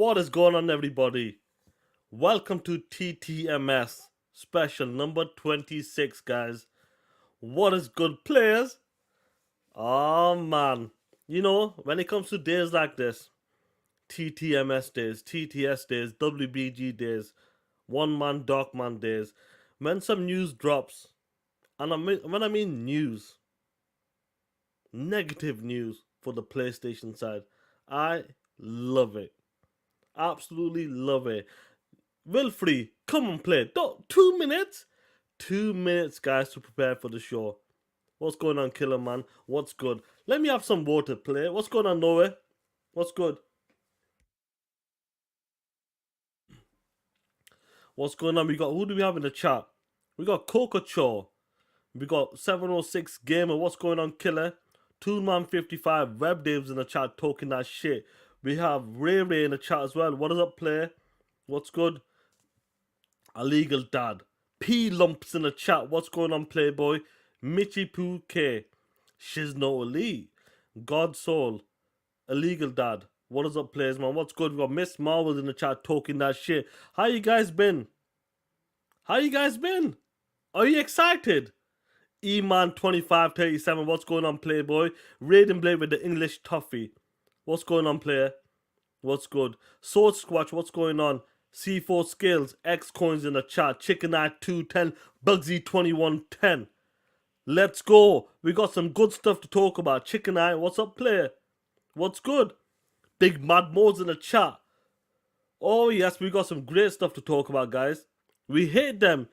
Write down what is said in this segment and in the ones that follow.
What is going on, everybody? Welcome to TTMS special number 26, guys. What is good, players? Oh man, when it comes to days like this, TTMS days, TTS days, WBG days, one man, dark man days, when some news drops, and when I mean news, negative news for the PlayStation side, I love it. Absolutely love it. Wilfrey, come and play. 2 minutes? 2 minutes, guys, to prepare for the show. What's going on, Killer Man? What's good? Let me have some water, play. What's going on, Noah? What's good? What's going on? Who do we have in the chat? We got Coco Cho. We got 706 Gamer. What's going on, Killer? Toonman55 Web Dave's in the chat talking that shit. We have Ray Ray in the chat as well. What is up, play? What's good? Illegal Dad. P Lumps in the chat. What's going on, Playboy? Michi Poo K. Shizno Ali. God Soul. Illegal Dad. What is up, players, man? What's good? We got Miss Marvel in the chat talking that shit. How you guys been? Are you excited? E-Man 2537. What's going on, Playboy? Raiden Blade with the English Toffee. What's going on, player? What's good? Sword Squatch. What's going on? C4 Skills, X Coins in the chat, Chicken Eye 210, Bugsy 2110. Let's go. We got some good stuff to talk about. Chicken Eye, what's up, player? What's good? Big Mad Mo's in the chat. Oh yes, we got some great stuff to talk about, guys. We hate them.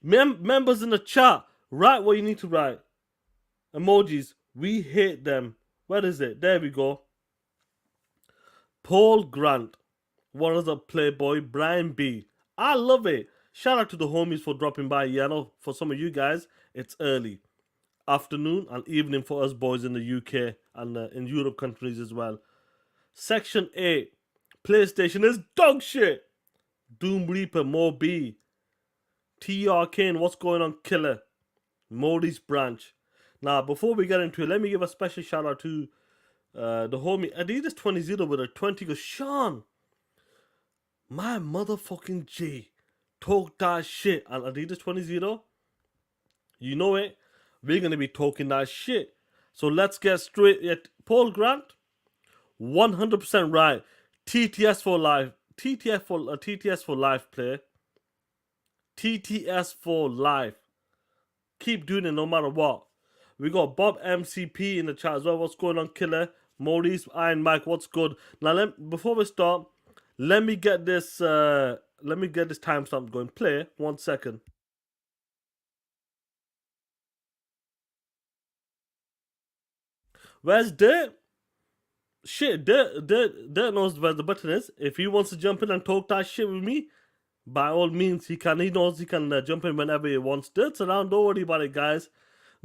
Members in the chat, write what you need to write. Emojis, we hate them. Where is it? There we go. Paul Grant. What is up, Playboy? Brian B. I love it. Shout out to the homies for dropping by. Yeah, I know for some of you guys, it's early. Afternoon and evening for us boys in the UK and in Europe countries as well. Section 8. PlayStation is dog shit. Doom Reaper, Mo B. T. Arkane, what's going on, Killer? Maurice Branch. Now, before we get into it, let me give a special shout out to the homie Adidas 20 with a 20. Goes, Sean. My motherfucking G talk that shit on Adidas 20. You know it. We're going to be talking that shit. So let's get straight at Paul Grant. 100% right. TTS for life. TTS for life, player. TTS for life. Keep doing it no matter what. We got Bob MCP in the chat as well. What's going on, Killer? Maurice, Iron Mike, what's good? Now, before we start, let me get this timestamp going. Play 1 second. Where's Dirt? Shit, Dirt knows where the button is. If he wants to jump in and talk that shit with me, by all means he can. He knows he can jump in whenever he wants. Dirt's around. Don't worry about it, guys.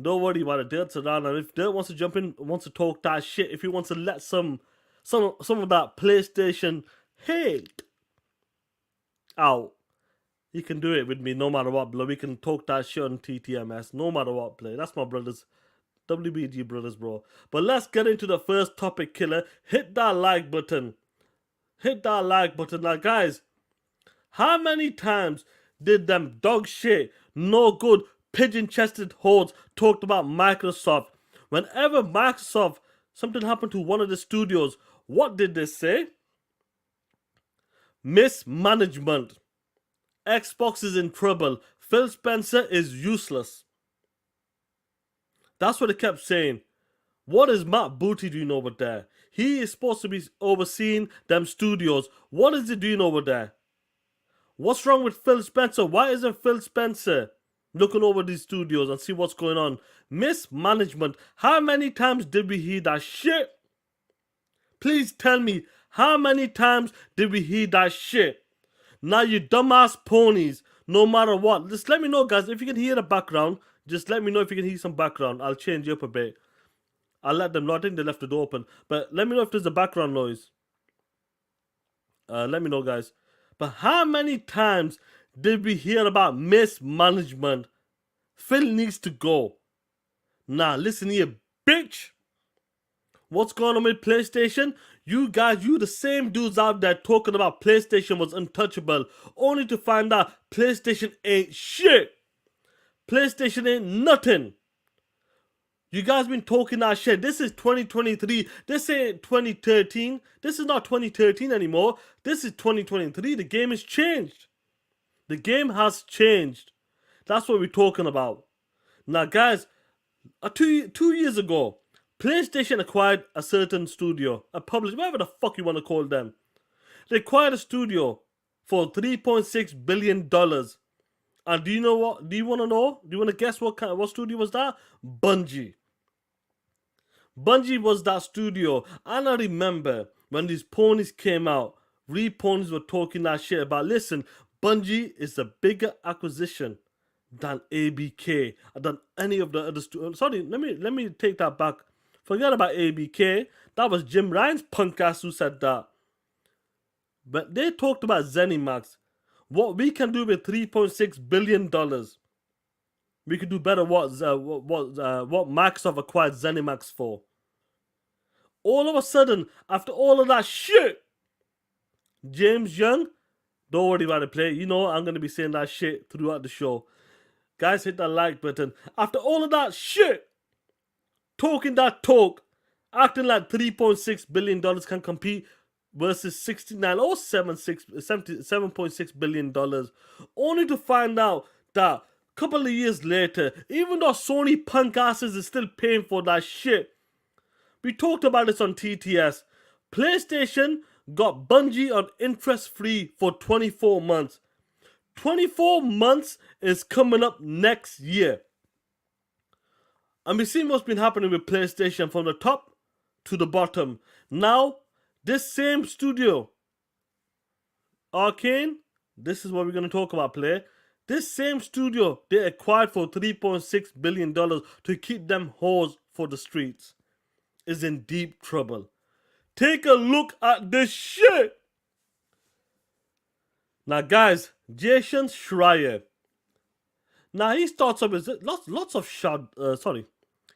Don't worry about it. Dirt's around, and if Dirt wants to jump in, wants to talk that shit, if he wants to let some of that PlayStation hate out, he can do it with me no matter what, bro. We can talk that shit on TTMS no matter what, play. That's my brothers. WBG brothers, bro. But let's get into the first topic, Killer. Hit that like button. Hit that like button. Now, guys, how many times did them dog shit, no good, pigeon-chested hordes talked about Microsoft? Whenever Microsoft, something happened to one of the studios, what did they say? Mismanagement. Xbox is in trouble. Phil Spencer is useless. That's what they kept saying. What is Matt Booty doing over there? He is supposed to be overseeing them studios. What is he doing over there? What's wrong with Phil Spencer? Why isn't Phil Spencer looking over these studios and see what's going on? Mismanagement. How many times did we hear that shit? Please tell me, how many times did we hear that shit? Now, you dumbass ponies, no matter what. Just let me know, guys, if you can hear the background. Just let me know if you can hear some background. I'll change it up a bit. I'll let them know. I think they left the door open. But let me know if there's a background noise. Let me know, guys. But how many times did we hear about mismanagement? Phil needs to go. Now, listen here, bitch. What's going on with PlayStation? You guys, you the same dudes out there talking about PlayStation was untouchable, only to find out PlayStation ain't shit. PlayStation ain't nothing. You guys been talking that shit. This is 2023. This ain't 2013. This is not 2013 anymore. This is 2023. The game has changed. The game has changed. That's what we're talking about. Now, guys, 2 years ago, PlayStation acquired a certain studio, a publisher, whatever the fuck you want to call them. They acquired a studio for $3.6 billion. And do you know what? Do you want to know? Do you want to guess what studio was that? Bungie. Bungie was that studio. And I remember when these ponies came out, ponies were talking that shit about, listen, Bungie is a bigger acquisition than ABK, than any of the other studios. Sorry, let me take that back. Forget about ABK. That was Jim Ryan's punk ass who said that. But they talked about ZeniMax. What we can do with $3.6 billion. We could do better what Microsoft acquired ZeniMax for. All of a sudden, after all of that shit, James Young, don't worry about it, play. You know I'm going to be saying that shit throughout the show. Guys, hit that like button. After all of that shit, talking that talk, acting like $3.6 billion can compete versus 69 or $7.6 billion, only to find out that a couple of years later, even though Sony punk asses is still paying for that shit, we talked about this on TTS. PlayStation got Bungie on interest-free for 24 months. 24 months is coming up next year. And we've seen what's been happening with PlayStation from the top to the bottom. Now, this same studio, Arkane, this is what we're going to talk about, play. This same studio, they acquired for $3.6 billion to keep them whores for the streets, is in deep trouble. Take a look at this shit. Now, guys, Jason Schreier. Now, he starts off with lots of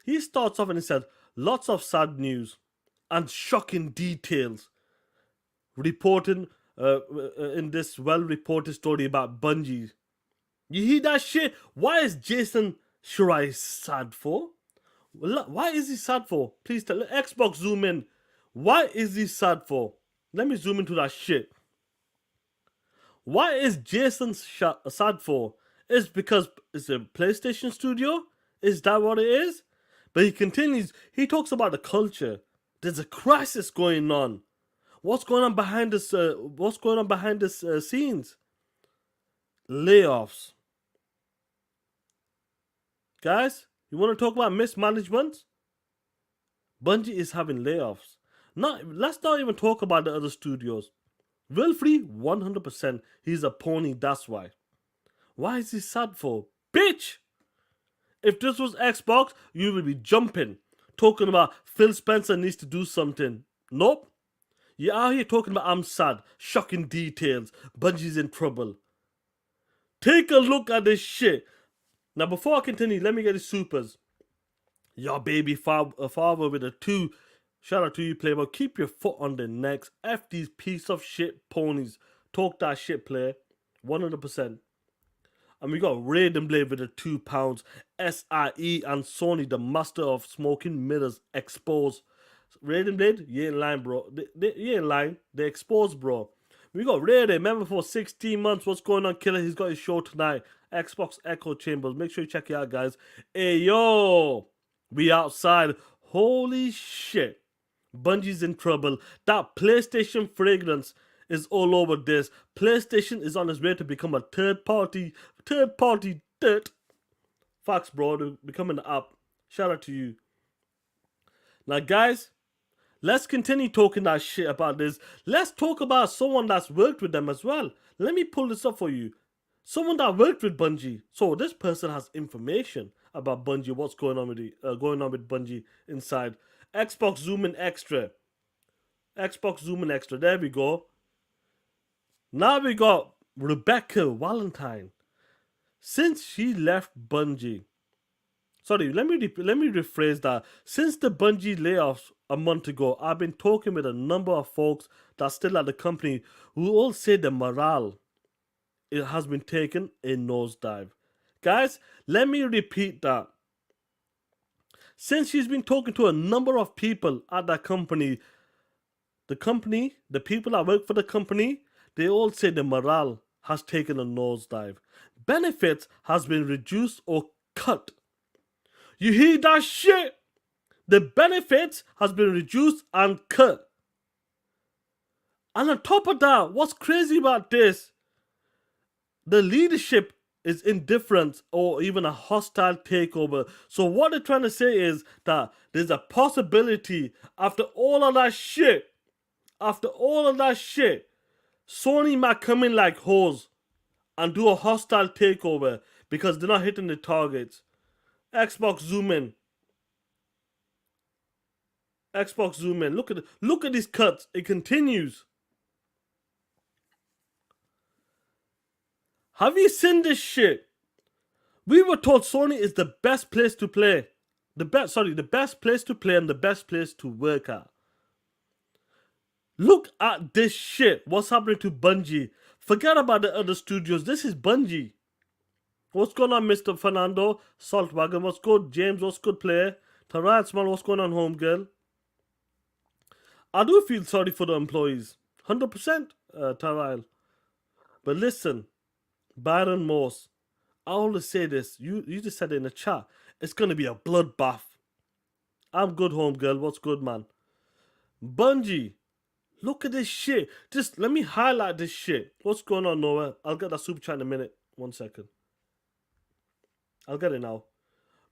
He starts off and he says, lots of sad news and shocking details reporting in this well-reported story about Bungie. You hear that shit? Why is Jason Schreier sad for? Why is he sad for? Please tell. Xbox zoom in. Why is he sad for? Let me zoom into that shit. Why is Jason sad for? It's because it's a PlayStation studio? Is that what it is? But he continues. He talks about the culture. There's a crisis going on. What's going on behind this? Scenes? Layoffs. Guys, you want to talk about mismanagement? Bungie is having layoffs. Let's not even talk about the other studios. Wilfrey, 100%. He's a pony, that's why. Why is he sad for? Bitch! If this was Xbox, you would be jumping. Talking about Phil Spencer needs to do something. Nope. You're out here talking about I'm sad. Shocking details. Bungie's in trouble. Take a look at this shit. Now, before I continue, let me get the supers. Your baby father with a 2. Shout out to you, Playboy. Keep your foot on the necks. F these piece of shit ponies. Talk that shit, player. 100%. And we got Raiden Blade with the £2. SIE and Sony, the master of smoking mirrors, exposed. Raiden Blade, you ain't lying, bro. You ain't lying. They exposed, bro. We got Raiden, member for 16 months. What's going on, killer? He's got his show tonight. Xbox Echo Chambers. Make sure you check it out, guys. Hey, yo. We outside. Holy shit. Bungie's in trouble. That PlayStation fragrance is all over this. PlayStation is on its way to become a third party dirt. Facts, bro. They're becoming an app. Shout out to you. Now, guys, let's continue talking that shit about this. Let's talk about someone that's worked with them as well. Let me pull this up for you. Someone that worked with Bungie. So this person has information about Bungie. What's going on with Bungie inside. Xbox Zoom in Extra. Xbox Zoom in Extra. There we go. Now we got Rebecca Valentine. Since she left Bungie, Sorry, let me rephrase that. Since the Bungie layoffs a month ago, I've been talking with a number of folks that still at the company who all say the morale it has been taken a nosedive. Guys, let me repeat that. Since she's been talking to a number of people at that company, the people that work for the company, they all say the morale has taken a nosedive. Benefits has been reduced or cut. You hear that shit? The benefits has been reduced and cut. And on top of that, what's crazy about this? The leadership is indifferent or even a hostile takeover. So what they're trying to say is that there's a possibility after all of that shit, Sony might come in like hoes and do a hostile takeover because they're not hitting the targets. Xbox zoom in. Look at these cuts. It continues. Have you seen this shit? We were told Sony is the best place to play. The best place to play and the best place to work at. Look at this shit. What's happening to Bungie? Forget about the other studios. This is Bungie. What's going on, Mr. Fernando? Saltwagon, what's good? James, what's good, player? Taran, Small, what's going on, homegirl? I do feel sorry for the employees. 100%, Taral. But listen, Byron Morse, I always say this. You just said it in the chat. It's going to be a bloodbath. I'm good, homegirl. What's good, man? Bungie, look at this shit. Just let me highlight this shit. What's going on, Noah? I'll get that super chat in a minute. 1 second. I'll get it now.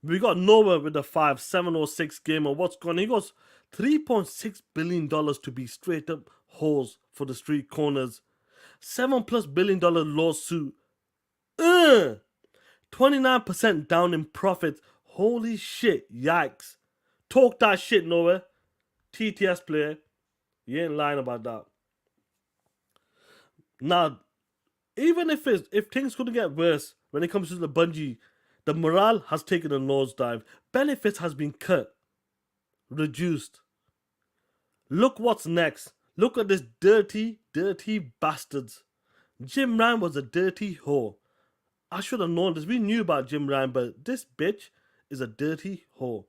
We got Noah with the 5706 gamer. What's going on? He goes $3.6 billion to be straight up hoes for the street corners. $7+ billion lawsuit. 29% down in profits. Holy shit. Yikes. Talk that shit, Noah. TTS player. You ain't lying about that. Now, even if things couldn't get worse when it comes to the Bungie, the morale has taken a nosedive. Benefits has been cut. Reduced. Look what's next. Look at this dirty bastards. Jim Ryan was a dirty whore. I should have known this. We knew about Jim Ryan, but this bitch is a dirty whore.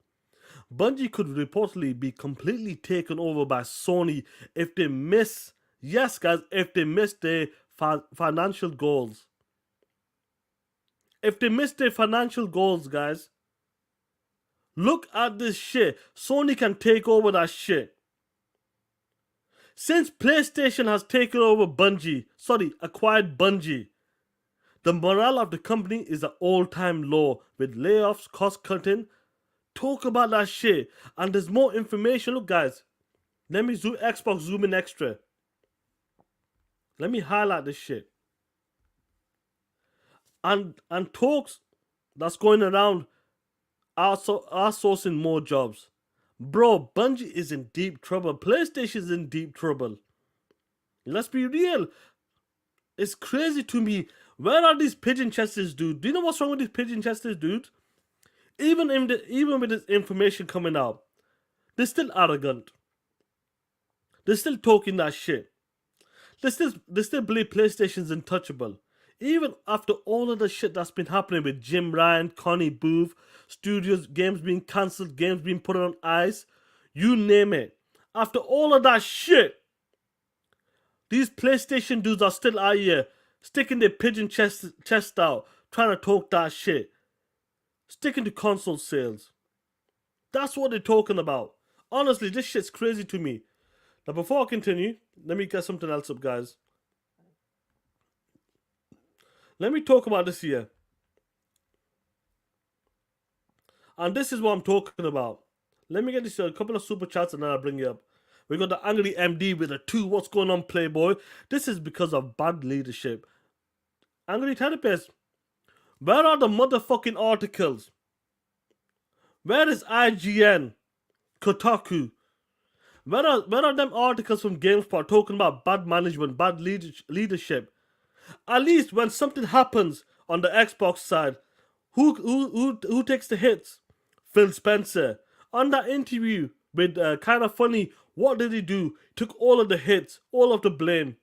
Bungie could reportedly be completely taken over by Sony if they miss, yes guys, if they miss their financial goals. If they miss their financial goals, guys. Look at this shit. Sony can take over that shit. Since PlayStation has taken over acquired Bungie, the morale of the company is at all-time low with layoffs, cost-cutting. Talk about that shit. And there's more information. Look, guys. Let me Xbox zoom in extra. Let me highlight this shit. And talks that's going around are sourcing more jobs. Bro, Bungie is in deep trouble. PlayStation is in deep trouble. Let's be real. It's crazy to me. Where are these pigeon chesters, dude? Do you know what's wrong with these pigeon chesters, dude? Even with this information coming out, they're still arrogant. They're still talking that shit. They still believe PlayStation's untouchable. Even after all of the shit that's been happening with Jim Ryan, Connie Booth, studios, games being cancelled, games being put on ice, you name it. After all of that shit, these PlayStation dudes are still out here sticking their pigeon chest out, trying to talk that shit. Sticking to console sales. That's what they're talking about. Honestly, this shit's crazy to me. Now, before I continue, let me get something else up, guys. Let me talk about this here. And this is what I'm talking about. Let me get this a couple of super chats and then I'll bring you up. We got the Angry MD with a 2. What's going on, Playboy? This is because of bad leadership. Angry Therapist. Where are the motherfucking articles? Where is IGN? Kotaku? Where are them articles from GameSpot talking about bad management, bad leadership? At least when something happens on the Xbox side, who takes the hits? Phil Spencer. On that interview with Kind of Funny, what did he do? Took all of the hits, all of the blame.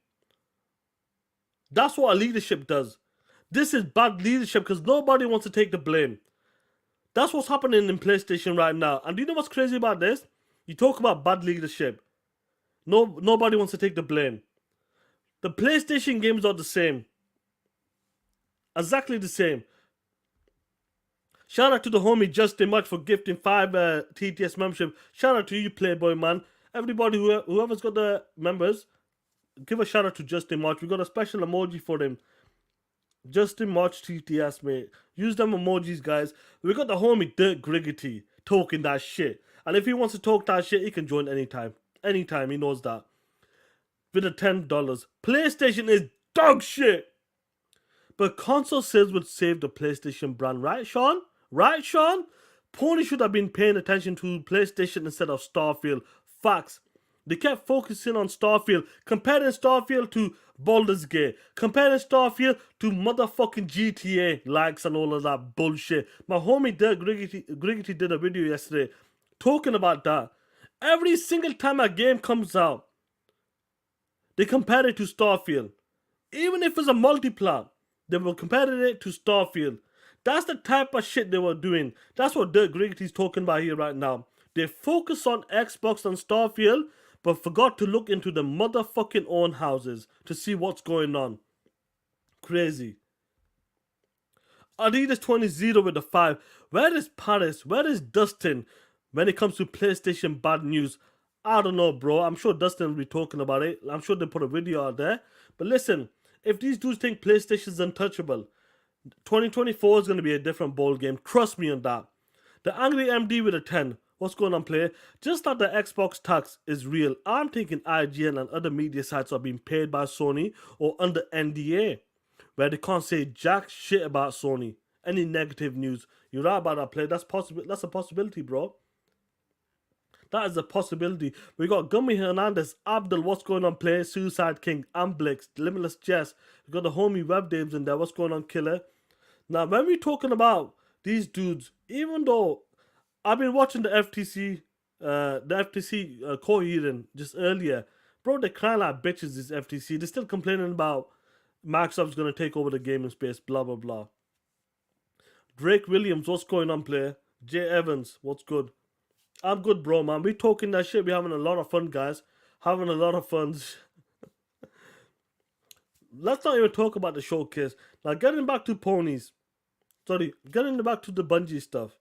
That's what a leadership does. This is bad leadership because nobody wants to take the blame. That's what's happening in PlayStation right now. And do you know what's crazy about this? You talk about bad leadership. Nobody wants to take the blame. The PlayStation games are the same. Exactly the same. Shout out to the homie Justin Much for gifting 5 TTS membership. Shout out to you, Playboy man. Everybody, whoever's got the members, give a shout out to Justin Much. We got a special emoji for him. Justin Much TTS, mate. Use them emojis, guys. We got the homie Dirk Griggity talking that shit. And if he wants to talk that shit, he can join anytime. Anytime, he knows that. With the $10. PlayStation is dog shit. But console sales would save the PlayStation brand, right, Sean? Right, Sean? Pony should have been paying attention to PlayStation instead of Starfield. Facts. They kept focusing on Starfield, comparing Starfield to Baldur's Gate, comparing Starfield to motherfucking GTA likes and all of that bullshit. My homie Dirk Griggity did a video yesterday talking about that. Every single time a game comes out, they compare it to Starfield. Even if it's a multiplayer, they were comparing it to Starfield. That's the type of shit they were doing. That's what Dirk Griggity's talking about here right now. They focus on Xbox and Starfield, but forgot to look into the motherfucking own houses to see what's going on. Crazy. Adidas 20 with the 5. Where is Paris? Where is Dustin when it comes to PlayStation bad news? I don't know, bro. I'm sure Dustin will be talking about it. I'm sure they put a video out there. But listen, if these dudes think PlayStation's untouchable, 2024 is going to be a different ball game. Trust me on that. The Angry MD with a 10. What's going on, player? Just that the Xbox tax is real. I'm thinking IGN and other media sites are being paid by Sony or under NDA, where they can't say jack shit about Sony. Any negative news. You're right about that, player. That's possible. That's a possibility, bro. That is a possibility. We got Gummy Hernandez, Abdul, what's going on, player? Suicide King, Amblix, Limitless Jess. We got the homie Web Daves in there. What's going on, Killer? Now, when we're talking about these dudes, even though I've been watching the FTC court hearing just earlier, bro, they crying like bitches, this FTC. They're still complaining about Microsoft's going to take over the gaming space, blah, blah, blah. Drake Williams, what's going on, player? Jay Evans, what's good? I'm good, bro, man. We talking that shit. We're having a lot of fun, guys. Having a lot of fun. Let's not even talk about the showcase. Now, getting back to ponies. Sorry, getting back to the Bungie stuff.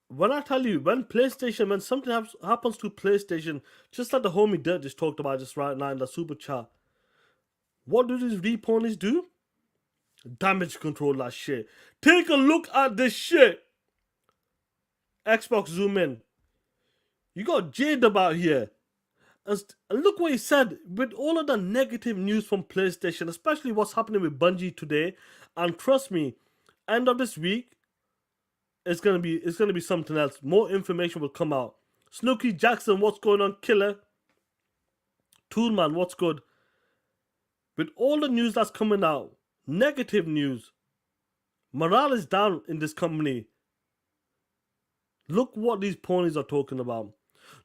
When I tell you, when something happens to PlayStation, just like the homie Dirt just talked about just right now in the super chat, what do these re-ponies do? Damage control that shit. Take a look at this shit. Xbox zoom in. You got J-Dub out here. And look what he said. With all of the negative news from PlayStation, especially what's happening with Bungie today, and trust me, end of this week, it's gonna be something else. More information will come out. Snooky Jackson, what's going on, Killer? Toolman, what's good? With all the news that's coming out, negative news, morale is down in this company. Look what these ponies are talking about.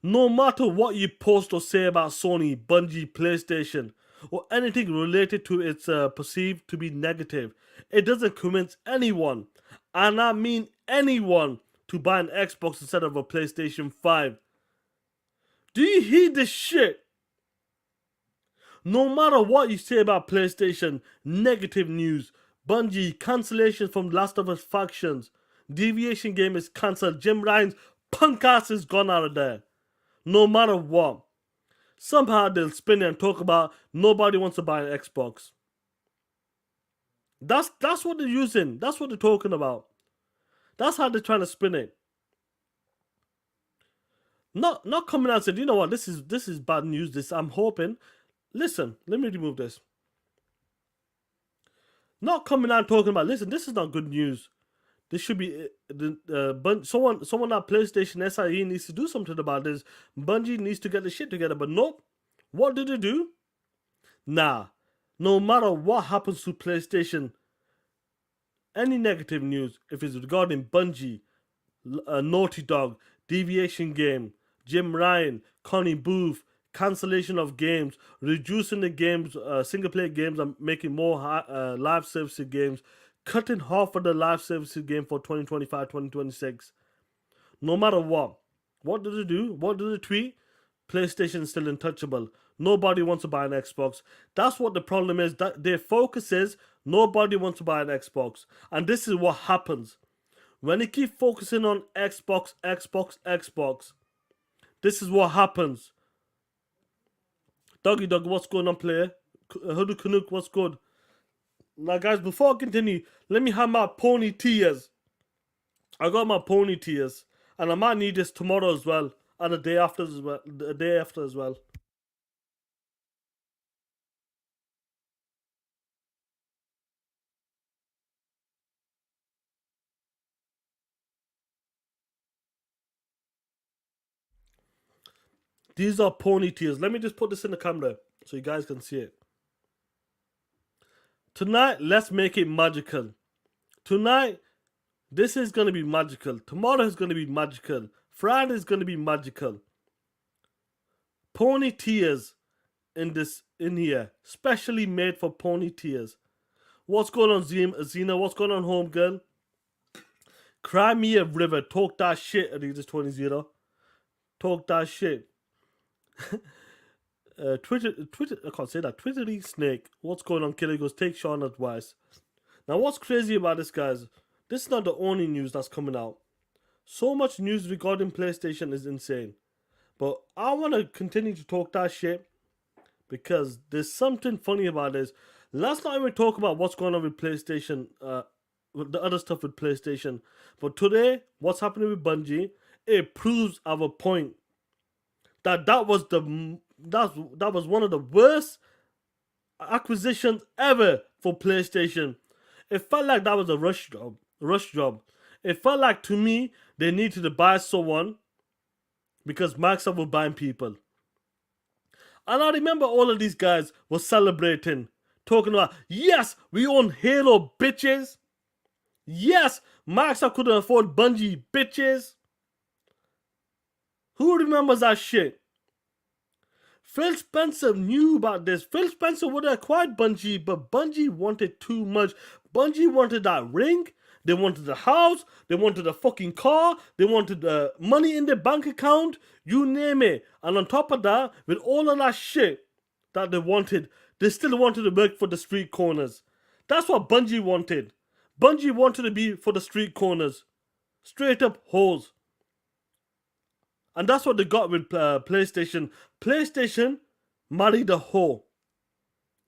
No matter what you post or say about Sony, Bungie, PlayStation, or anything related to its perceived to be negative, it doesn't convince anyone, and I mean anyone, to buy an Xbox instead of a PlayStation 5. Do you hear this shit? No matter what you say about PlayStation, negative news, Bungie, cancellation from Last of Us factions, Deviation Game is cancelled, Jim Ryan's punk ass is gone out of there. No matter what. Somehow they'll spin it and talk about nobody wants to buy an Xbox. That's what they're using. That's what they're talking about. That's how they're trying to spin it. Not coming out and saying, you know what, this is bad news. I'm hoping. Listen, let me remove this. Not coming out talking about, listen, this is not good news. This should be someone at PlayStation SIE needs to do something about this. Bungie needs to get the shit together. But nope. What did they do? Nah. No matter what happens to PlayStation, any negative news, if it's regarding Bungie, Naughty Dog, Deviation Game, Jim Ryan, Connie Booth, cancellation of games, reducing the games, single player games, and making more live services games, cutting half of the live services game for 2025, 2026. No matter what. What did they do? What did they tweet? PlayStation is still untouchable. Nobody wants to buy an Xbox. That's what the problem is. That their focus is nobody wants to buy an Xbox. And this is what happens. When they keep focusing on Xbox, Xbox, Xbox, this is what happens. Doggy Dog, what's going on, player? Hoodoo Canuck, what's good? Now, guys, before I continue, let me have my pony tears. I got my pony tears, and I might need this tomorrow as well, and the day after as well. The day after as well. These are pony tears. Let me just put this in the camera so you guys can see it. Tonight, let's make it magical. Tonight, this is going to be magical. Tomorrow is going to be magical. Friday is going to be magical. Pony tears in here, specially made for pony tears. What's going on, Zena? What's going on, home girl? Cry me a river. Talk that shit, Adidas 20. Talk that shit. Twitter, I can't say that. Twittery Snake. What's going on, Killer? He goes, take Sean advice. Now, what's crazy about this, guys? This is not the only news that's coming out. So much news regarding PlayStation is insane. But I want to continue to talk that shit because there's something funny about this. Let's not even talk about what's going on with PlayStation, with the other stuff with PlayStation. But today, what's happening with Bungie, it proves our point. That was one of the worst acquisitions ever for PlayStation. It felt like that was a rush job. It felt like, to me, they needed to buy someone because Microsoft was buying people. And I remember all of these guys were celebrating, talking about, yes, we own Halo, bitches. Yes, Microsoft couldn't afford Bungie, bitches. Who remembers that shit? Phil Spencer knew about this. Phil Spencer would have acquired Bungie, but Bungie wanted too much. Bungie wanted that ring. They wanted the house. They wanted a fucking car. They wanted the money in their bank account. You name it. And on top of that, with all of that shit that they wanted, they still wanted to work for the street corners. That's what Bungie wanted. Bungie wanted to be for the street corners. Straight up hoes. And that's what they got with PlayStation. PlayStation married a hoe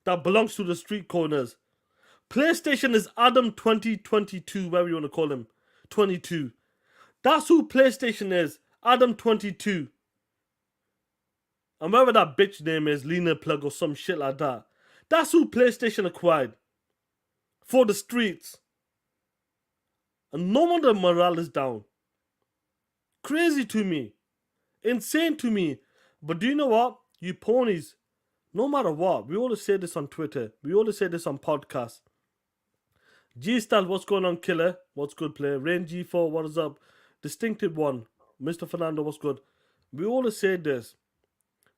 that belongs to the street corners. PlayStation is Adam 2022, whatever you want to call him. 22. That's who PlayStation is. Adam 22. And whatever that bitch name is, Lena Plug or some shit like that. That's who PlayStation acquired. For the streets. And no wonder morale is down. Crazy to me. Insane to me. But do you know what? You ponies, no matter what, we always say this on Twitter. We always say this on podcasts. G-Style, what's going on, Killer? What's good, player? Rain G4, what is up? Distinctive One, Mr. Fernando, what's good? We always say this.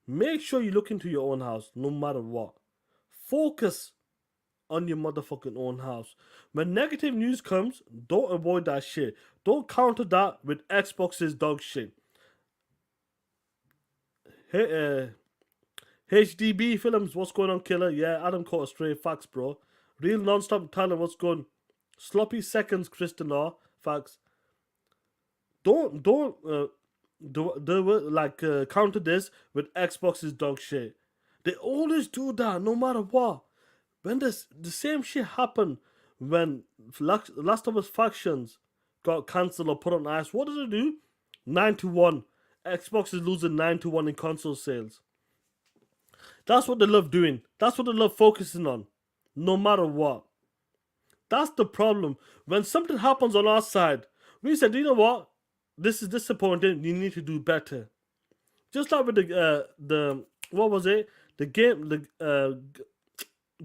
Make sure you look into your own house, no matter what. Focus on your motherfucking own house. When negative news comes, don't avoid that shit. Don't counter that with Xbox's dog shit. Hey, HDB Films, what's going on, Killer? Yeah, Adam caught a stray. Facts, bro. Real non-stop talent, what's going? Sloppy seconds, Kristen R. Facts. Don't counter this with Xbox's dog shit. They always do that, no matter what. When the same shit happened when Last of Us Factions got cancelled or put on ice, what did they do? 9-1. Xbox is losing 9-1 in console sales. That's what they love doing. That's what they love focusing on. No matter what. That's the problem. When something happens on our side, we said, you know what? This is disappointing. You need to do better. Just like with the what was it? The game, the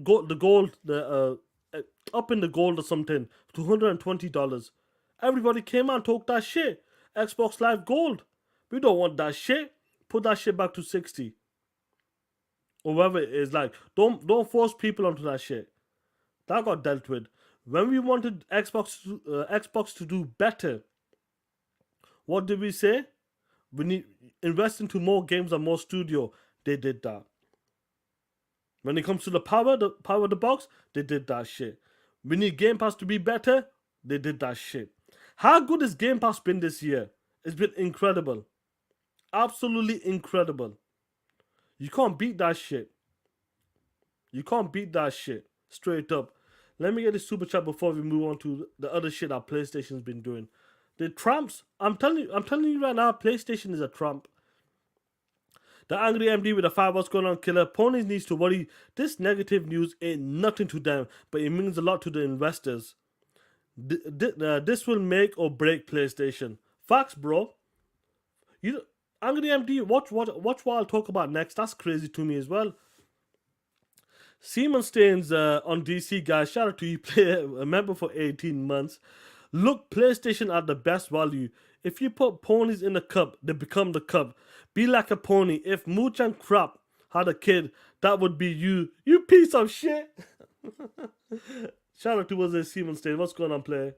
gold, up in the gold or something, $220. Everybody came out and talked that shit. Xbox Live Gold. We don't want that shit. Put that shit back to 60. Or whatever it is. Like, don't force people onto that shit. That got dealt with. When we wanted Xbox to do better, what did we say? We need invest into more games and more studio. They did that. When it comes to the power of the box, they did that shit. We need Game Pass to be better. They did that shit. How good has Game Pass been this year? It's been incredible. Absolutely incredible. You can't beat that shit. You can't beat that shit. Straight up. Let me get this super chat before we move on to the other shit that PlayStation's been doing. The tramps. I'm telling you right now, PlayStation is a tramp. The angry MD with the 5 what's going on killer. Ponies needs to worry. This negative news ain't nothing to them, but it means a lot to the investors. This will make or break PlayStation. Facts, bro. You angry MD. Watch what I'll talk about next. That's crazy to me as well. Seaman Stains on DC, guys. Shout out to you, play a member for 18 months. Look, PlayStation at the best value. If you put ponies in a cup, they become the cup. Be like a pony. If Mooch and Crap had a kid, that would be you. You piece of shit. Shout out to Seaman Stain. What's going on, player?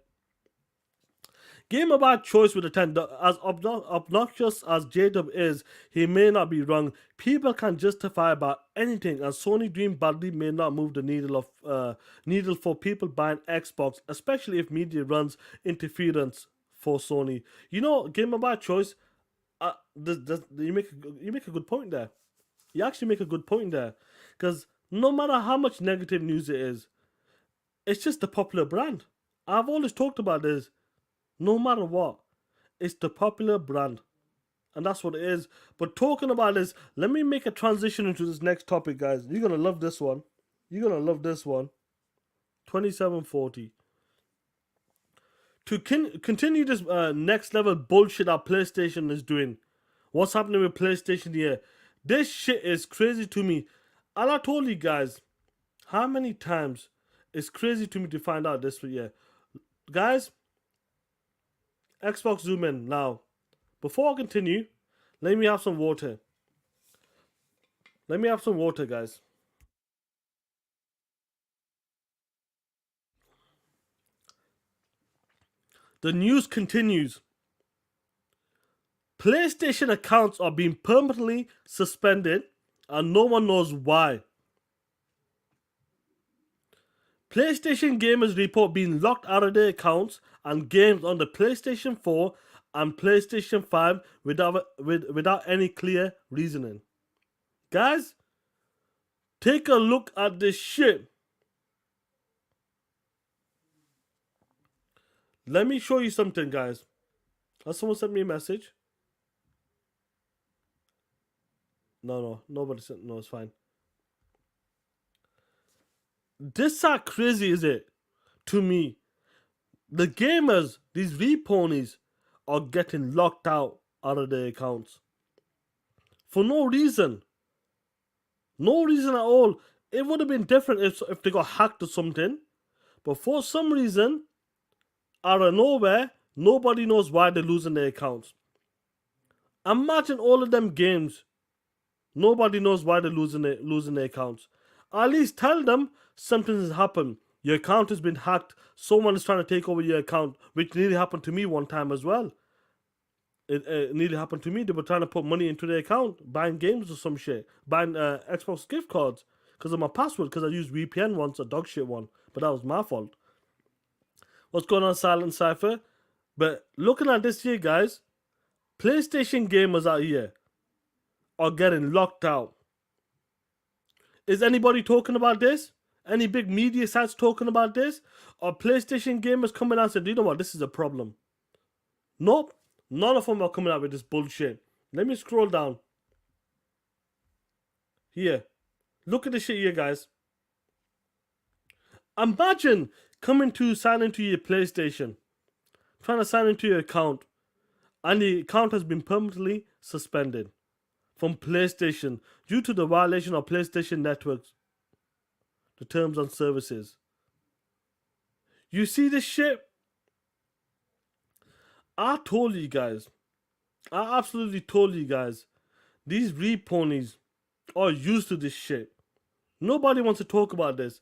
Game about choice with a 10. As obnoxious as J-Dub is, he may not be wrong. People can justify about anything, and Sony doing badly may not move the needle for people buying Xbox, especially if media runs interference for Sony. You know, game about choice. You make a good point there. You actually make a good point there, because no matter how much negative news it is, it's just the popular brand. I've always talked about this. No matter what, it's the popular brand. And that's what it is. But talking about this, let me make a transition into this next topic, guys. You're going to love this one. You're going to love this one. 2740. To continue this next level bullshit that PlayStation is doing. What's happening with PlayStation here? This shit is crazy to me. And I told you guys, how many times it's crazy to me to find out this year. Guys, Xbox zoom in now. Before I continue, let me have some water. Let me have some water, guys. The news continues. PlayStation accounts are being permanently suspended and no one knows why. PlayStation gamers report being locked out of their accounts and games on the PlayStation 4 and PlayStation 5 without any clear reasoning. Guys, take a look at this shit. Let me show you something, guys. Has someone sent me a message? No, nobody sent. No, it's fine. This how crazy is it to me? The gamers, these V-ponies, are getting locked out of their accounts. For no reason. No reason at all. It would have been different if they got hacked or something. But for some reason, out of nowhere, nobody knows why they're losing their accounts. Imagine all of them games. Nobody knows why they're losing their accounts. At least tell them something has happened. Your account has been hacked. Someone is trying to take over your account, which nearly happened to me one time as well. It nearly happened to me. They were trying to put money into their account, buying games or some shit, buying Xbox gift cards because of my password, because I used VPN once, a dog shit one, but that was my fault. What's going on, Silent Cypher? But looking at this here, guys, PlayStation gamers out here are getting locked out. Is anybody talking about this? Any big media sites talking about this? Or PlayStation gamers coming out and saying, you know what, this is a problem? Nope. None of them are coming out with this bullshit. Let me scroll down. Here. Look at this shit here, guys. Imagine coming to sign into your PlayStation. Trying to sign into your account. And the account has been permanently suspended from PlayStation due to the violation of PlayStation Network's the terms and services. You see this shit? I told you guys. I absolutely told you guys. These reponies are used to this shit. Nobody wants to talk about this.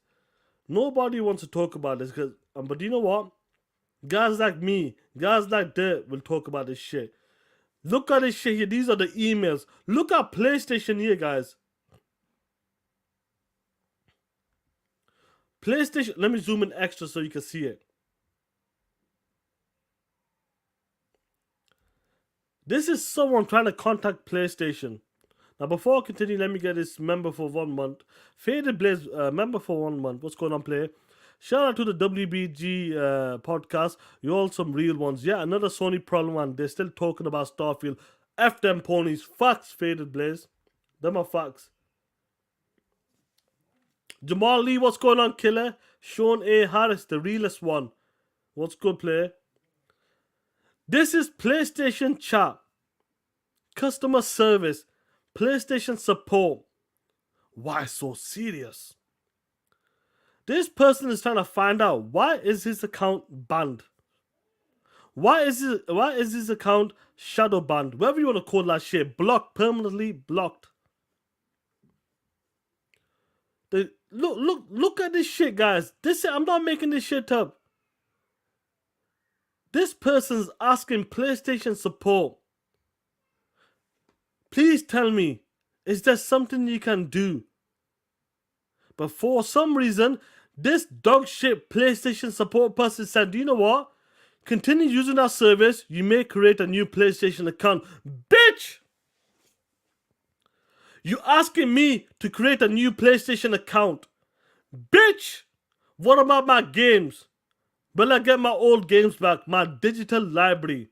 Nobody wants to talk about this because, but you know what? Guys like me, guys like Dirt will talk about this shit. Look at this shit here. These are the emails. Look at PlayStation here, guys. PlayStation. Let me zoom in extra so you can see it. This is someone trying to contact PlayStation. Now, before I continue, let me get this member for 1 month. Faded Blaze, member for 1 month. What's going on, player? Shout out to the WBG podcast. You're all some real ones. Yeah, another Sony problem, and they're still talking about Starfield. F them ponies. Facts, Faded Blaze. Them are facts. Jamal Lee, what's going on, killer? Sean A. Harris, the realest one. What's good, player? This is PlayStation chat. Customer service. PlayStation support. Why so serious? This person is trying to find out why is his account banned. Why is his account shadow banned? Whatever you want to call that shit. Blocked. Permanently blocked. Look at this shit, guys. I'm not making this shit up. This person's asking PlayStation support. Please tell me, is there something you can do? But for some reason, this dog shit PlayStation support person said, do you know what? Continue using our service, you may create a new PlayStation account. Bitch! You asking me to create a new PlayStation account. Bitch! What about my games? Will I get my old games back? My digital library?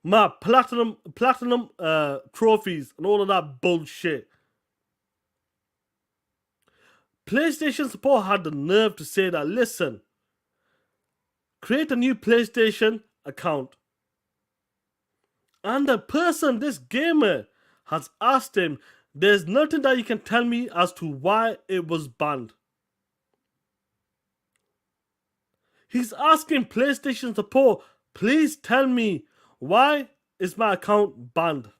My platinum trophies and all of that bullshit. PlayStation support had the nerve to say that, listen, create a new PlayStation account. And the person, this gamer, has asked him, there's nothing that you can tell me as to why it was banned. He's asking PlayStation support, please tell me, why is my account banned?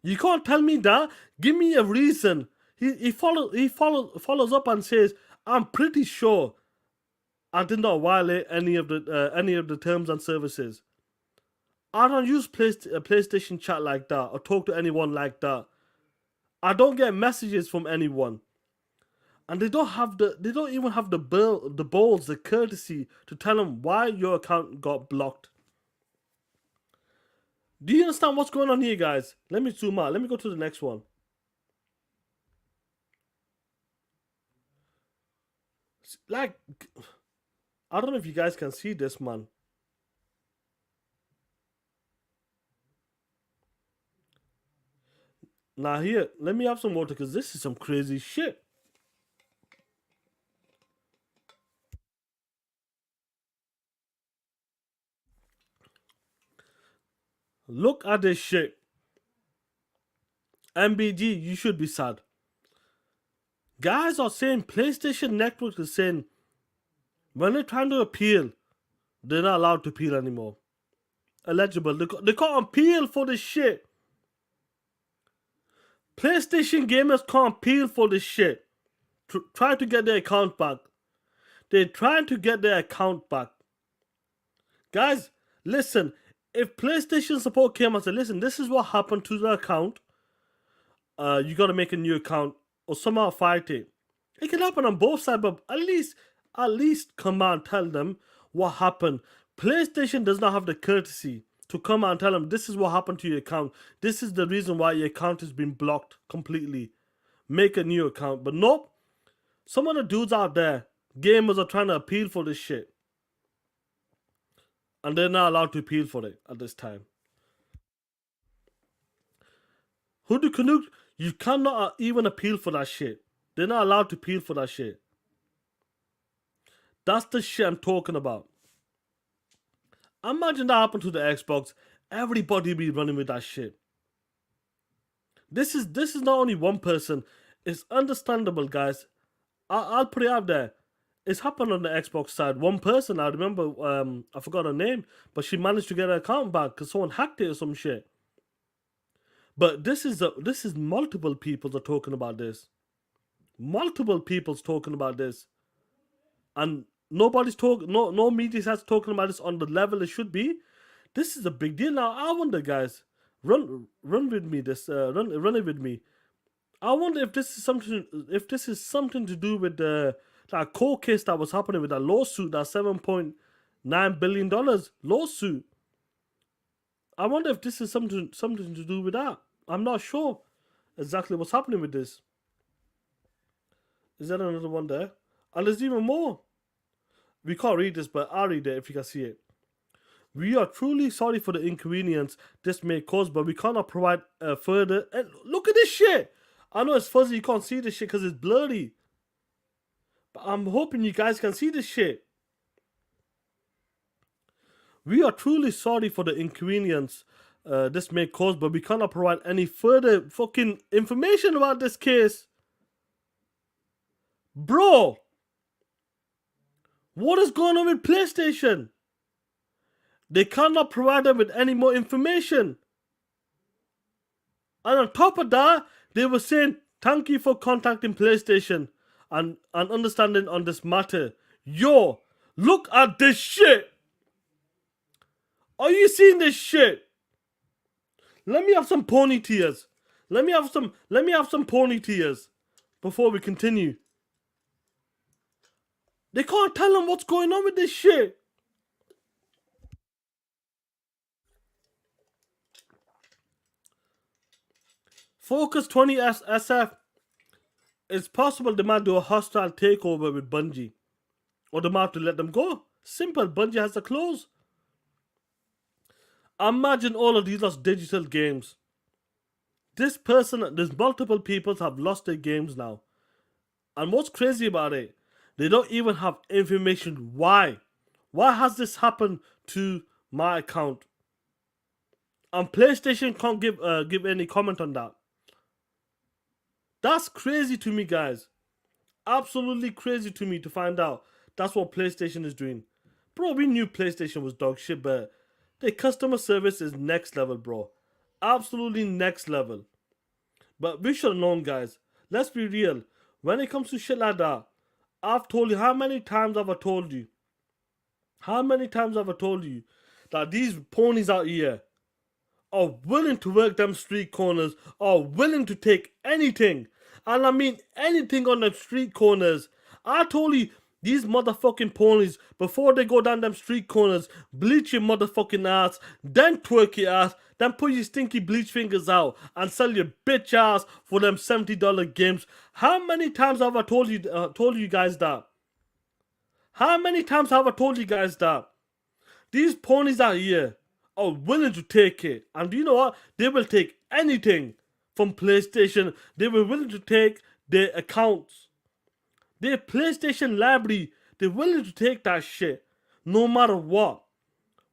You can't tell me that. Give me a reason. He follows up and says, I'm pretty sure I did not violate any of the terms and services. I don't use PlayStation chat like that or talk to anyone like that. I don't get messages from anyone. And they don't even have the balls, the courtesy to tell them why your account got blocked. Do you understand what's going on here, guys? Let me zoom out. Let me go to the next one. Like, I don't know if you guys can see this, man. Now here, let me have some water because this is some crazy shit. Look at this shit. MBG, you should be sad. Guys are saying PlayStation Network is saying when they're trying to appeal, they're not allowed to appeal anymore. Eligible. They can't appeal for this shit. PlayStation gamers can't appeal for this shit. Try to get their account back. They're trying to get their account back. Guys, listen. If PlayStation support came and said, listen, this is what happened to the account. You got to make a new account or somehow fight it. It can happen on both sides, but at least come out and tell them what happened. PlayStation does not have the courtesy to come out and tell them this is what happened to your account. This is the reason why your account has been blocked completely. Make a new account. But nope. Some of the dudes out there, gamers, are trying to appeal for this shit. And they're not allowed to appeal for it at this time. Hoodoo Canuck, you cannot even appeal for that shit. They're not allowed to appeal for that shit. That's the shit I'm talking about. Imagine that happened to the Xbox. Everybody be running with that shit. This is not only one person. It's understandable, guys. I'll put it out there. It's happened on the Xbox side. One person, I remember, I forgot her name, but she managed to get her account back because someone hacked it or some shit. But this is multiple people are talking about this. Multiple people's talking about this, and nobody's talking. No media has talking about this on the level it should be. This is a big deal now. I wonder, guys, run with me. Run it with me. I wonder if this is something to do with that court case that was happening with that lawsuit, that $7.9 billion lawsuit. I wonder if this is something to do with that. I'm not sure exactly what's happening with this. Is there another one there? And there's even more. We can't read this, but I'll read it if you can see it. We are truly sorry for the inconvenience this may cause, but we cannot provide further. And look at this shit. I know it's fuzzy, you can't see this shit because it's blurry. But I'm hoping you guys can see this shit. We are truly sorry for the inconvenience this may cause, but we cannot provide any further fucking information about this case. Bro, what is going on with PlayStation? They cannot provide them with any more information. And on top of that, they were saying, thank you for contacting PlayStation and understanding on this matter. Yo, look at this shit. Are you seeing this shit? Let me have some pony tears. Let me have some pony tears before we continue. They can't tell them what's going on with this shit. Focus 20 SF. It's possible they might do a hostile takeover with Bungie. Or they might have to let them go. Simple, Bungie has to close. Imagine all of these lost digital games. There's multiple people have lost their games now. And what's crazy about it, they don't even have information why. Why has this happened to my account? And PlayStation can't give any comment on that. That's crazy to me, guys. Absolutely crazy to me to find out that's what PlayStation is doing. Bro, we knew PlayStation was dog shit, but their customer service is next level, bro. Absolutely next level. But we should have known, guys. Let's be real. When it comes to shit like that, I've told you, how many times have I told you? How many times have I told you that these ponies out here are willing to work them street corners, are willing to take anything. And I mean anything on them street corners. I told you, these motherfucking ponies, before they go down them street corners, bleach your motherfucking ass, then twerk your ass, then put your stinky bleach fingers out and sell your bitch ass for them $70 games. How many times have I told you guys that? How many times have I told you guys that? These ponies out here are willing to take it. And do you know what? They will take anything from PlayStation. They were willing to take their accounts. Their PlayStation library. They're willing to take that shit. No matter what.